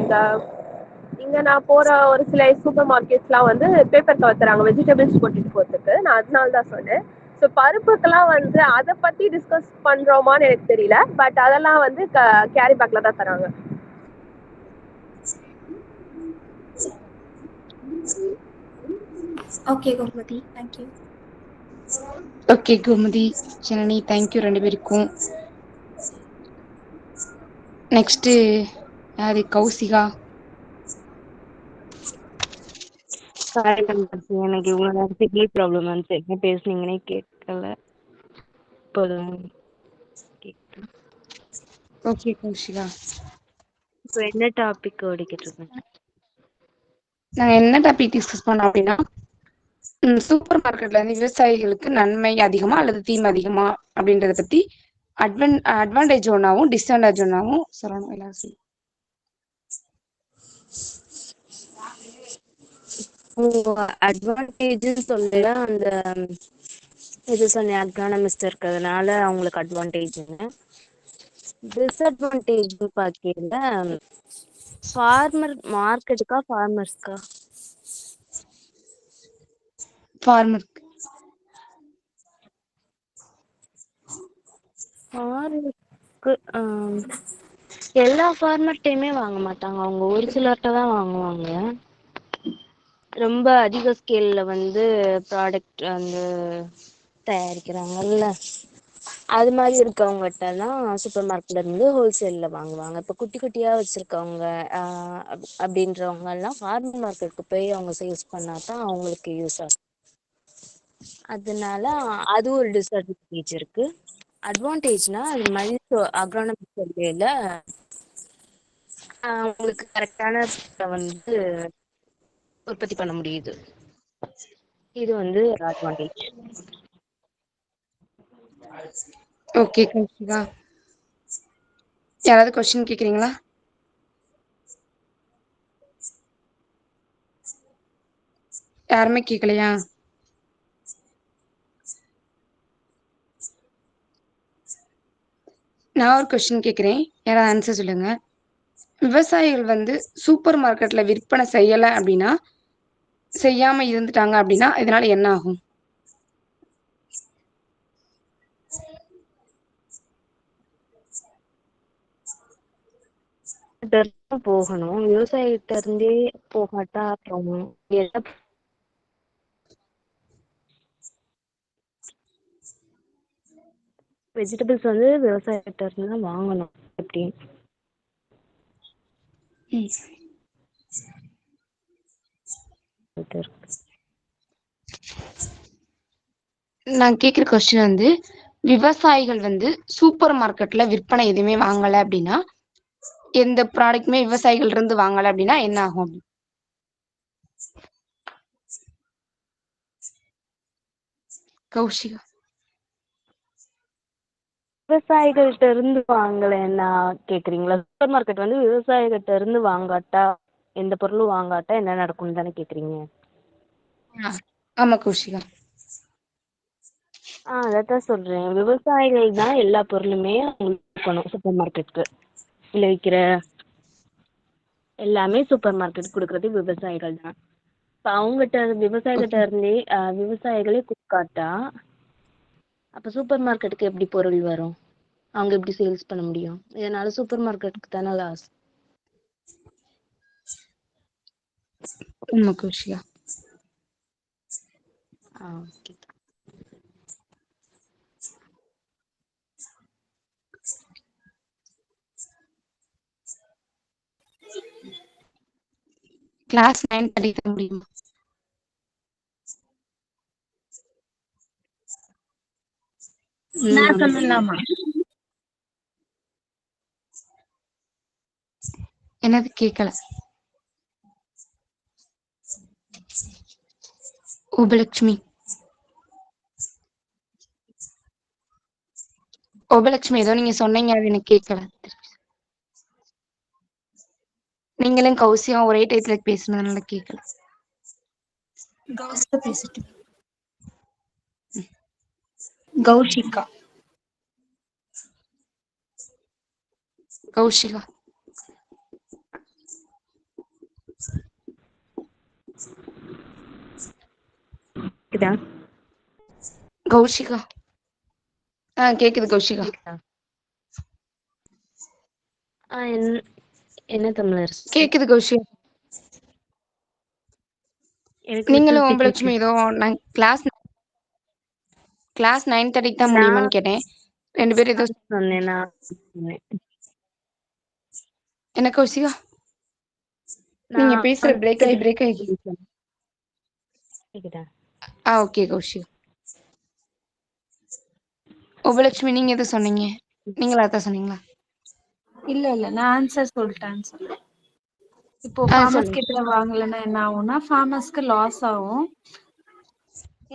இங்கே நான் போகிற ஒரு சில சூப்பர் மார்க்கெட்ஸ்லாம் வந்து பேப்பர் கவர் தராங்க வெஜிடபிள்ஸ் போட்டுட்டு போகிறதுக்கு. நான் அதனால தான் சொன்னேன். ஸோ பருப்புக்கெல்லாம் வந்து அதை பற்றி டிஸ்கஸ் பண்ணுறோமான்னு எனக்கு தெரியல. பட் அதெல்லாம் வந்து கேரி பேக்கில் தான் தராங்க. Okay Gomathi, thank you. Okay Gomathi, Janani, thank you 2 பேருக்கும். நெக்ஸ்ட் யாரு? கௌசிகா. எனக்கு இவ்வளோ சிக்னல் ப்ராப்ளம் வந்துச்சு. என்ன பேசுனீங்கன்னே கேட்கல. இப்போதான் கேட்குது. ஓகே கௌசிகா. இப்போ என்ன டாபிக் ஓடிக்கிட்டு இருக்கேன்? நாங்கள் என்ன டாபிக் டிஸ்கஸ் பண்ணோம் அப்படின்னா, சூப்பர் மார்க்கெட்ல இருந்து விவசாயிகளுக்கு நன்மை அதிகமா அல்லது தீமை அதிகமா அப்படின்றத பத்தி அட்வான்டேஜ் ஒன்றாவும் டிஸ்அட்வான்டேஜ் ஒன்றாவும் சொல்லணும் எல்லாரும் சொல்லி. அட்வான்டேஜ்னு சொல்லல, அந்த இது சொன்ன அக்ரானமிஸ்ட் இருக்கிறதுனால அவங்களுக்கு அட்வான்டேஜ்னு. டிஸ்அட்வான்டேஜ்னு பார்க்கல, ஃபார்மர் மார்க்கெட்டுக்கா ஃபார்மர்ஸ்க்கா? ஃபார்மர். ஃபார்மருக்கு எல்லா ஃபார்மர்ட்டையுமே வாங்க மாட்டாங்க, அவங்க ஒரு சிலர்கிட்ட தான் வாங்குவாங்க. ரொம்ப அதிக ஸ்கேல்ல வந்து ப்ராடக்ட் வந்து தயாரிக்கிறாங்கல்ல, அது மாதிரி இருக்கவங்ககிட்ட தான் சூப்பர் மார்க்கெட்ல இருந்து ஹோல்சேல்ல வாங்குவாங்க. இப்போ குட்டி குட்டியா வச்சிருக்கவங்க அப்படின்றவங்க எல்லாம் ஃபார்மர் மார்க்கெட்டுக்கு போய் அவங்க சேல்ஸ் பண்ணா தான் அவங்களுக்கு யூஸ் ஆகும். அதனால அது ஒரு டிஸ்அட்வான்டேஜ் இருக்கு. அட்வான்டேஜ்னா அது மாதிரி அக்ரானமிக் சர்வேல அவங்களுக்கு கரெக்டான வந்து உற்பத்தி பண்ண முடியுது. இது வந்து அட்வான்டேஜ். ஓகே கௌஷிகா, யாராவது கொஸ்டின் கேக்குறீங்களா? யாருமே கேட்கலையா? நான் ஒரு கொஸ்டின் கேட்குறேன், யாராவது ஆன்சர் சொல்லுங்க. விவசாயிகள் வந்து சூப்பர் மார்க்கெட்ல விற்பனை செய்யலை அப்படின்னா, செய்யாம இருந்துட்டாங்க அப்படின்னா இதனால என்ன ஆகும்? போகணும், விவசாயிகிட்ட இருந்தே போகாட்டா அப்புறம் வெஜிடபிள்ஸ் வந்து விவசாயிகிட்ட இருந்து தான் வாங்கணும். எப்படி நான் கேட்குற கொஸ்டின் வந்து, விவசாயிகள் வந்து சூப்பர் மார்க்கெட்ல விற்பனை எதுவுமே வாங்கலை அப்படின்னா, எந்த ப்ராடக்ட்டுமே விவசாயிகள் இருந்து வாங்கலை அப்படின்னா என்ன ஆகும்? கௌஷிகா. விவசாயிகள்கிட்ட இருந்து வாங்கலைன்னா கேக்குறீங்களா? சூப்பர் மார்க்கெட் வந்து விவசாயிகிட்ட இருந்து வாங்காட்டா, எந்த பொருளும் வாங்காட்டா என்ன நடக்கும்னு தானே கேக்குறீங்க? ஆமா கௌஷிகா. அதான் சொல்றேன், விவசாயிகள் தான் எல்லா பொருளுமே கொடுக்கணும் சூப்பர் மார்க்கெட்டுக்கு. விளைவிக்கிற எல்லாமே சூப்பர் மார்க்கெட் கொடுக்கறது விவசாயிகள் தான். இப்போ அவங்ககிட்ட விவசாயிகிட்ட இருந்தே விவசாயிகளே கொடுக்காட்டா அப்போ சூப்பர் மார்க்கெட்டுக்கு எப்படி பொருள் வரும்? அவங்க எப்படி சேல்ஸ் பண்ண முடியும்? இதனால சூப்பர் மார்க்கெட்டுக்கு தானே லாஸ். கௌஷிகா. ஓகே. கிளாஸ் 9:30 தான் முடியுமா? நான் சொல்லலாமா? என்னது கேட்கல? உபலட்சுமி. உபலட்சுமி ஏதோ நீங்க சொன்னீங்க, அது எனக்கு கேட்கல. நீங்களும் கௌசியா ஒரே டயத்துல பேசுனதுனால கேட்கல. கௌஷிகா. கௌஷிகா. கௌஷிகா. கேக்குது கௌஷிகா. என்ன தமிழர் கேக்குது கௌஷிகா. நீங்களும் உபலட்சுமி ஏதோ நான் கிளாஸ் 9:30 தான் முடியுமான்னு கேட்டேன். ரெண்டு பேரும் ஏதோ சொன்னேன்னா என்ன கௌஷிகா? நீங்க பேசுற பிரேக் ஆகி ஓகே கௌஷிகா. உபலட்சுமி நீங்க எது சொன்னீங்க? நீங்களா தான் சொன்னீங்களா? இல்ல நான் ஆன்சர் சொல்லிட்டேன். இப்போ ஃபார்மர்ஸ் கிட்ட வாங்கலன்னா என்ன ஆகும்னா ஃபார்மர்ஸ்க்கு லாஸ் ஆகும்.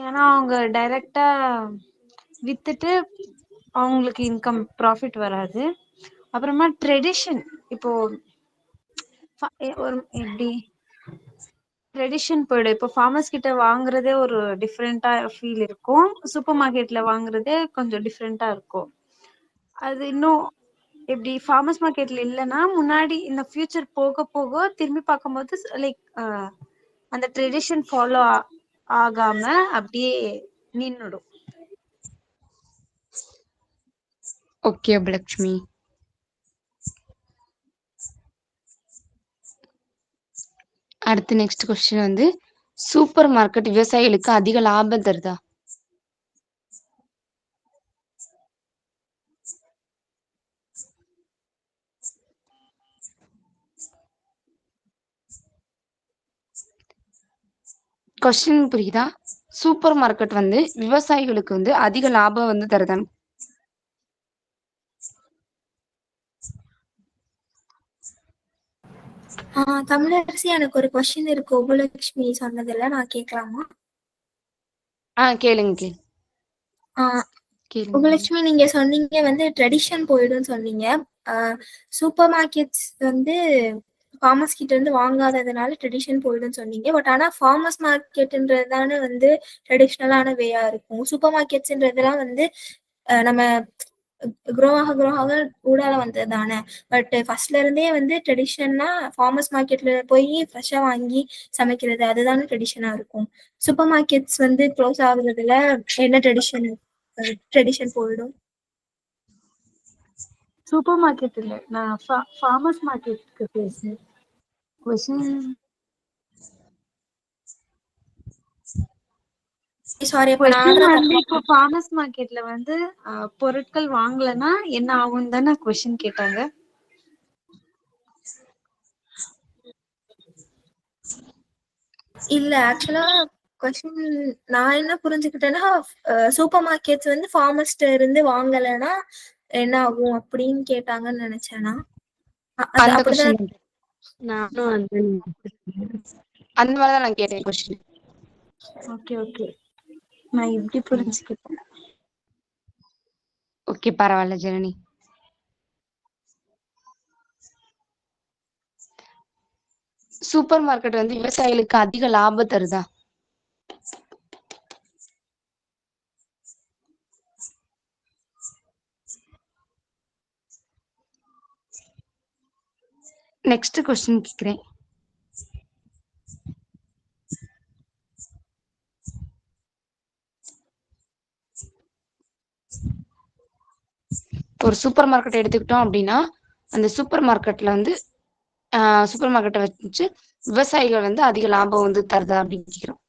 ஏன்னா அவங்க டைரக்டா வித்துட்டு அவங்களுக்கு இன்கம் ப்ராஃபிட் வராது. அப்புறமா ட்ரெடிஷன் இப்போ ஒரு எப்படி ட்ரெடிஷன் போயிடும். இப்போ ஃபார்மர்ஸ் கிட்ட வாங்குறதே ஒரு டிஃப்ரெண்டா ஃபீல் இருக்கும், சூப்பர் மார்க்கெட்ல வாங்குறதே கொஞ்சம் டிஃப்ரெண்டா இருக்கும். அது இன்னும் எப்படி ஃபார்மர்ஸ் மார்க்கெட்ல இல்லைன்னா முன்னாடி இந்த ஃபியூச்சர் போக போக திரும்பி பார்க்கும்போது லைக் அந்த ட்ரெடிஷன் ஃபாலோ ஆகாம அப்படியே நின்னுடும். ஓகே அபலட்சுமி. அடுத்து நெக்ஸ்ட் கொஸ்டின் வந்து சூப்பர் மார்க்கெட் விவசாயிகளுக்கு அதிக லாபம் தருதா? கொஸ்டின் புரியுதா? சூப்பர் மார்க்கெட் வந்து விவசாயிகளுக்கு வந்து அதிக லாபம் வந்து தருதான். தமிழரசி, எனக்கு ஒரு கொஸ்டின் இருக்கு. உபலட்சுமி சொன்னதுல நான் கேட்கலாமா? கேளுங்க உபலட்சுமி, நீங்க சொன்னீங்க வந்து ட்ரெடிஷன் போயிடும் சொன்னீங்க. சூப்பர் மார்க்கெட்ஸ் வந்து ஃபார்மர்ஸ் கிட்ட இருந்து வாங்காததுனால ட்ரெடிஷன் போயிடும் சொன்னீங்க. பட் ஆனா ஃபார்மர்ஸ் மார்க்கெட்ன்றது தானே வந்து ட்ரெடிஷ்னலான வேயா இருக்கும். சூப்பர் மார்க்கெட்ஸ்ன்றதுலாம் வந்து நம்ம க்ரோ ஆக ஊடால வந்தது தானே. பட் ஃபர்ஸ்ட்ல இருந்தே வந்து ட்ரெடிஷன்னா ஃபார்மர்ஸ் மார்க்கெட்ல போய் ஃப்ரெஷ்ஷா வாங்கி சமைக்கிறது, அதுதானே ட்ரெடிஷனா இருக்கும். சூப்பர் மார்க்கெட்ஸ் வந்து க்ளோஸ் ஆகுறதுல என்ன ட்ரெடிஷன் போயிடும்? சூப்பர் மார்க்கெட் இல்ல, நான் ஃபார்மர்ஸ் மார்க்கெட்டுக்கு பேசுறேன். இப்போ ஃபார்மர்ஸ் மார்க்கெட்ல வந்து பொருட்கள் வாங்கலன்னா என்ன ஆகும் தானே கொஸ்டின் கேட்டாங்க. இல்ல, ஆக்சுவலா கொஸ்டின் நான் என்ன புரிஞ்சுக்கிட்டேன்னா, சூப்பர் மார்க்கெட்ஸ் வந்து ஃபார்மர்ஸ்ட இருந்து வாங்கலைன்னா என்ன ஆகும் அப்படின்னு கேட்டாங்கன்னு நினைச்சேன்னா. நானும் அந்த மாதிரிதான் நான் கேட்டேன் கொஸ்டின். ஓகே ஓகே, நான் இப்படி புரிஞ்சுக்கிட்டேன். ஓகே, பரவாயில்ல ஜனனி. சூப்பர் மார்க்கெட் வந்து விவசாயிகளுக்கு அதிக லாபம் தருதா? நெக்ஸ்ட் கொஸ்டின் கேக்குறேன். ஒரு சூப்பர் மார்க்கெட் எடுத்துக்கிட்டோம் அப்படின்னா அந்த சூப்பர் மார்க்கெட்ல வந்து சூப்பர் மார்க்கெட்டை வச்சு விவசாயிகள் வந்து அதிக லாபம் வந்து தருதா அப்படின்னு கேக்குறோம்.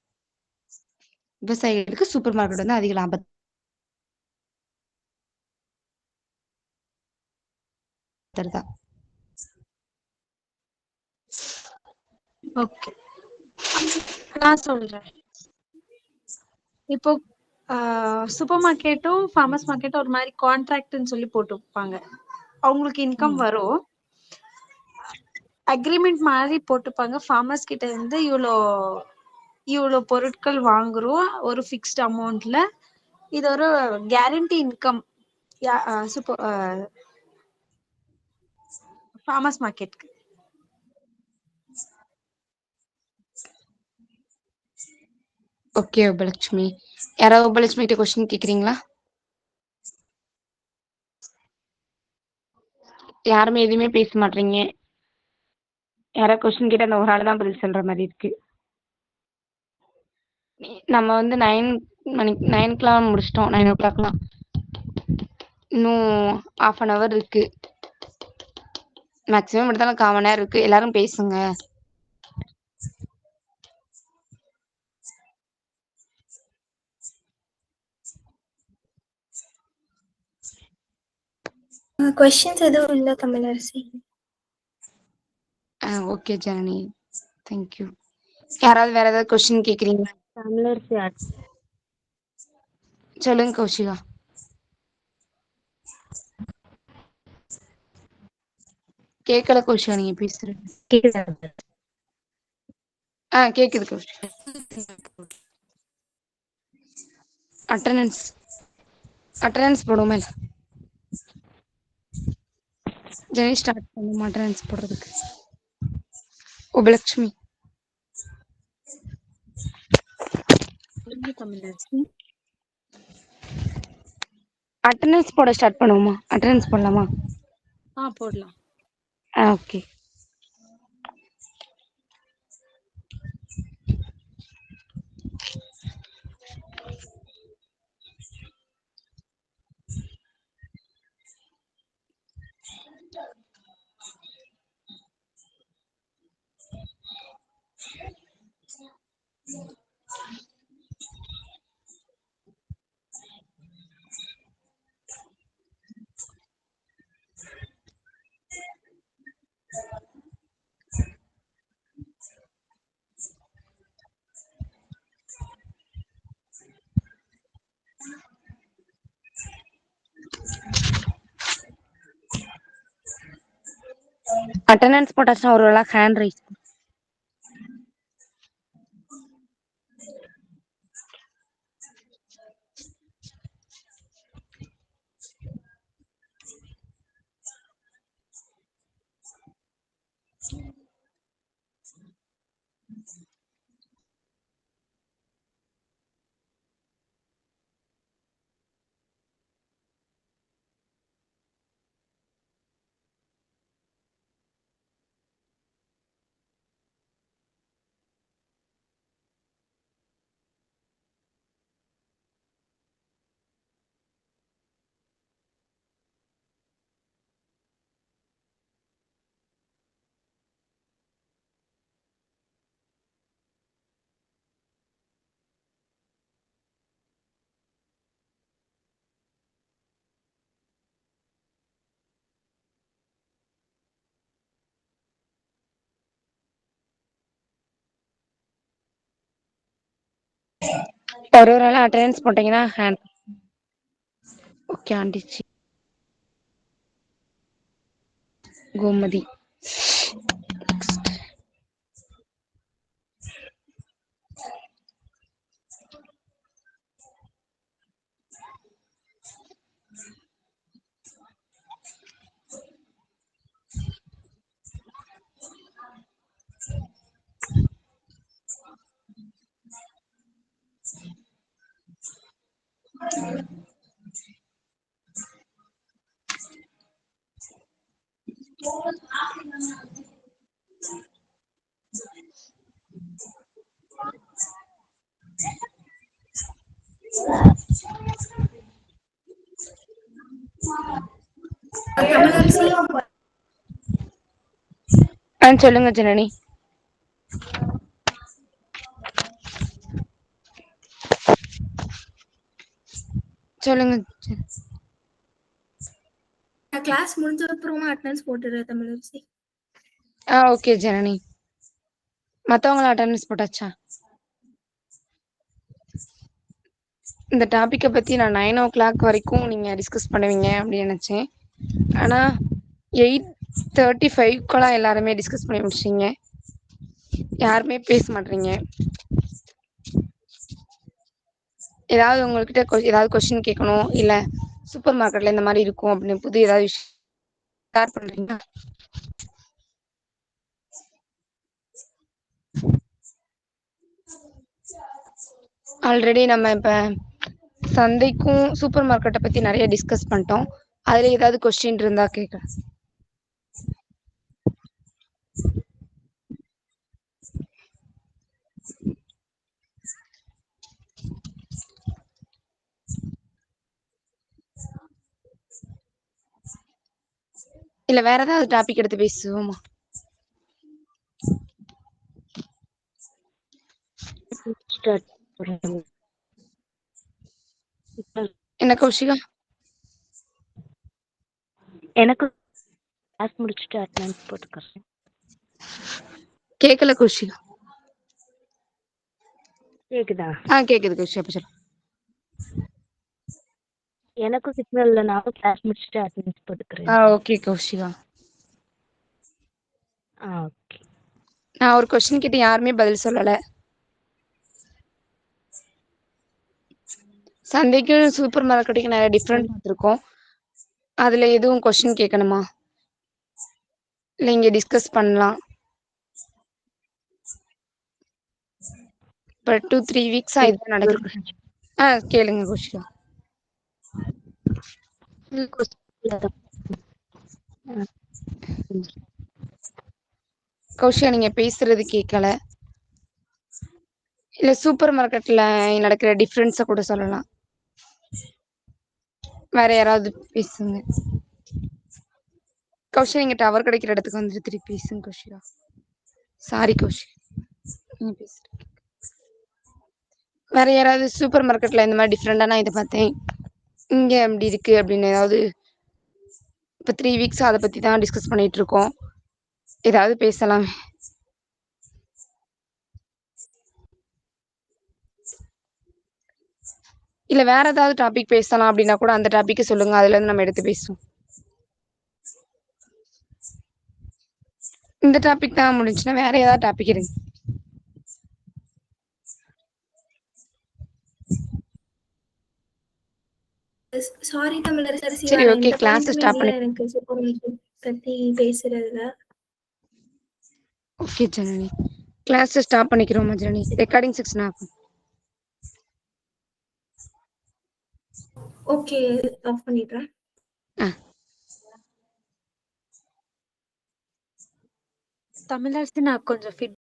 விவசாயிகளுக்கு சூப்பர் மார்க்கெட் வந்து அதிக லாபம் தருதா? ஓகே, நான் சொல்றேன். இப்போ சூப்பர் மார்க்கெட்டும் ஃபார்மர்ஸ் மார்க்கெட்டும் ஒரு மாதிரி கான்ட்ராக்ட்னு சொல்லி போட்டுப்பாங்க. அவங்களுக்கு இன்கம் வரும், அக்ரிமெண்ட் மாதிரி போட்டுப்பாங்க. ஃபார்மர்ஸ் கிட்ட இருந்து இவ்வளோ பொருட்கள் வாங்குறோம் ஒரு ஃபிக்ஸ்ட் அமௌண்ட்ல, இது ஒரு கேரண்டி இன்கம் சூப்பர் ஃபார்மர்ஸ் மார்க்கெட்க்கு. ஓகே உபலட்சுமி. யாராவது உபலட்சுமி கிட்ட கொஸ்டின் கேக்குறீங்களா? யாருமே எதுவுமே பேச மாட்டீங்க. யாராவது கொஸ்டின் கேட்டா அந்த ஒரு ஆள் தான் பதில் சொல்ற மாதிரி இருக்கு. நம்ம வந்து 9 முடிச்சிட்டோம். 9 o'clockலாம் இன்னும் 1/2 hour இருக்கு. மேக்ஸிமம் எடுத்தாலும் 1/4 மணி நேரம் இருக்கு. எல்லாரும் பேசுங்க. கொஸ்டின்ஸ் எதுவும் இல்ல தமிழரசி. Okay Janani, thank you. யாராவது வேற ஏதாவது கொஸ்டின் கேக்குறீங்களா? தமிழரசி சொல்லுங்க கௌஷிகா. கேட்கல கௌஷிகா, நீங்க பேசுறது. கேக்குது கௌஷிகா. அட்டெண்டன்ஸ் போடுவோமே. ஜெனி ஸ்டார்ட் பண்ணுமா அட்டெண்டன்ஸ் போடுறதுக்கு? உபலட்சுமி. அட்டெண்டன்ஸ் போட ஸ்டார்ட் பண்ணுவோமா? அட்டெண்டன்ஸ் போடலாமா? போடலாம். ஓகே. அட்டெண்டன்ஸ் போட்டாச்சுன்னா ஒரு வேளை ஹேண்ட் ரைஸ். ஒரு வேளை அட்டெண்டன்ஸ் போட்டீங்கன்னா ஹேண்ட். ஓகே ஆண்டிச்சி. கோமதி. சொல்லுங்க ஜனனி. சொல்லுங்க. கிளாஸ் முடிஞ்ச அப்புறமா அட்டெண்டன்ஸ் போட்டுடுறேன் தமிழரசி. ஓகே ஜனனி. மத்தவங்கள அட்டெண்டன்ஸ் போட்டாச்சா? இந்த டாபிக்கை பத்தி நான் 9 o'clock வரைக்கும் நீங்க டிஸ்கஸ் பண்ணுவீங்க அப்படின்னு நினைச்சேன். ஆனா 8:35 எல்லாருமே டிஸ்கஸ் பண்ணி முடிச்சிங்க. யாருமே பேச மாட்டீங்க. ஏதாவது உங்ககிட்ட ஏதாவது கொஸ்டின் கேட்கணும், இல்ல சூப்பர் மார்க்கெட்ல இந்த மாதிரி இருக்கும் அப்படின்னு புது ஏதாவது விஷயம் ஷேர் பண்றீங்களா? ஆல்ரெடி நம்ம இப்ப சந்தைக்கும் சூப்பர் மார்க்கெட்டை பத்தி நிறைய டிஸ்கஸ் பண்ணிட்டோம். அதுல ஏதாவது கொஸ்டின் இருந்தா கேட்க. இல்ல வேற ஏதாவது டாபிக் எடுத்து பேசுவோமா? என்ன கௌஷிகா? எனக்கு கிளாஸ் முடிச்சுட்டு அட்டெண்டன்ஸ் போட்டுக்கிறேன். கேட்கல கௌஷிகா. கேக்குதா? கேக்குது கௌஷிகா. அப்ப சொல்லு. எனக்கும் சிக்னல் இல்ல, நானும் கிளாஸ் முடிச்சுட்டு அட்டெண்டன்ஸ் போட்டுக்கிறேன். ஓகே கௌஷிகா. ஓகே. நான் ஒரு கொஸ்டின் கிட்ட யாருமே பதில் சொல்லல. சந்தைக்கும் சூப்பர் மார்க்கெட்டுக்கு நிறைய டிஃபரெண்ட் பார்த்துருக்கோம். அதுல எதுவும் கொஸ்டின் கேட்கணுமா? இல்ல இங்க டிஸ்கஸ் பண்ணலாம். இப்ப 2-3 வீக்ஸா இதுதான் நடக்குது. கேளுங்க கோஷிகா. கௌஷிகா நீங்க பேசுறது கேட்கல. இல்ல சூப்பர் மார்க்கெட்ல நடக்கிற டிஃபரன்ஸ கூட சொல்லலாம். வேற யாராவது பேசுங்க. கௌஷிகா நீங்க டவர் கிடைக்கிற இடத்துக்கு வந்துட்டு திருப்பி பேசுங்க கௌஷிகா. சாரி கௌஷிகா. நீங்க பேசுறீங்க. வேற யாராவது சூப்பர் மார்க்கெட்ல இந்த மாதிரி டிஃப்ரெண்டா நான் இதை பார்த்தேன் இங்க அப்படி இருக்கு அப்படின்னு ஏதாவது இப்போ 3 வீக்ஸ் அதை பத்தி தான் டிஸ்கஸ் பண்ணிட்டு இருக்கோம். ஏதாவது பேசலாம். இல்ல வேற ஏதாவது டாபிக் பேசலாம் அப்படின்னா கூட அந்த டாபிக் சொல்லுங்க, அதுல இருந்து நம்ம எடுத்து பேசுவோம். இந்த டாபிக் தான் முடிஞ்சுன்னா வேற ஏதாவது டாபிக் எடுங்க. சாரி தமிழரசி, சரி நான் ஓகே எந்த கிளாஸ் பாயிண்ட்டுமே ஸ்டாப் இல்ல பண்ணி. எனக்கு சூப்பர் மார்க்கெட் பத்தி பேசுறதுல. ஓகே ஜனனி, கிளாஸ் ஸ்டாப் பண்ணிக்கிறோமா ஜனனி? ரெக்கார்டிங் செக்ஷன் ஆகும். ஓகே ஆஃப் பண்ணிடுறேன். தமிழரசி நான் கொஞ்சம்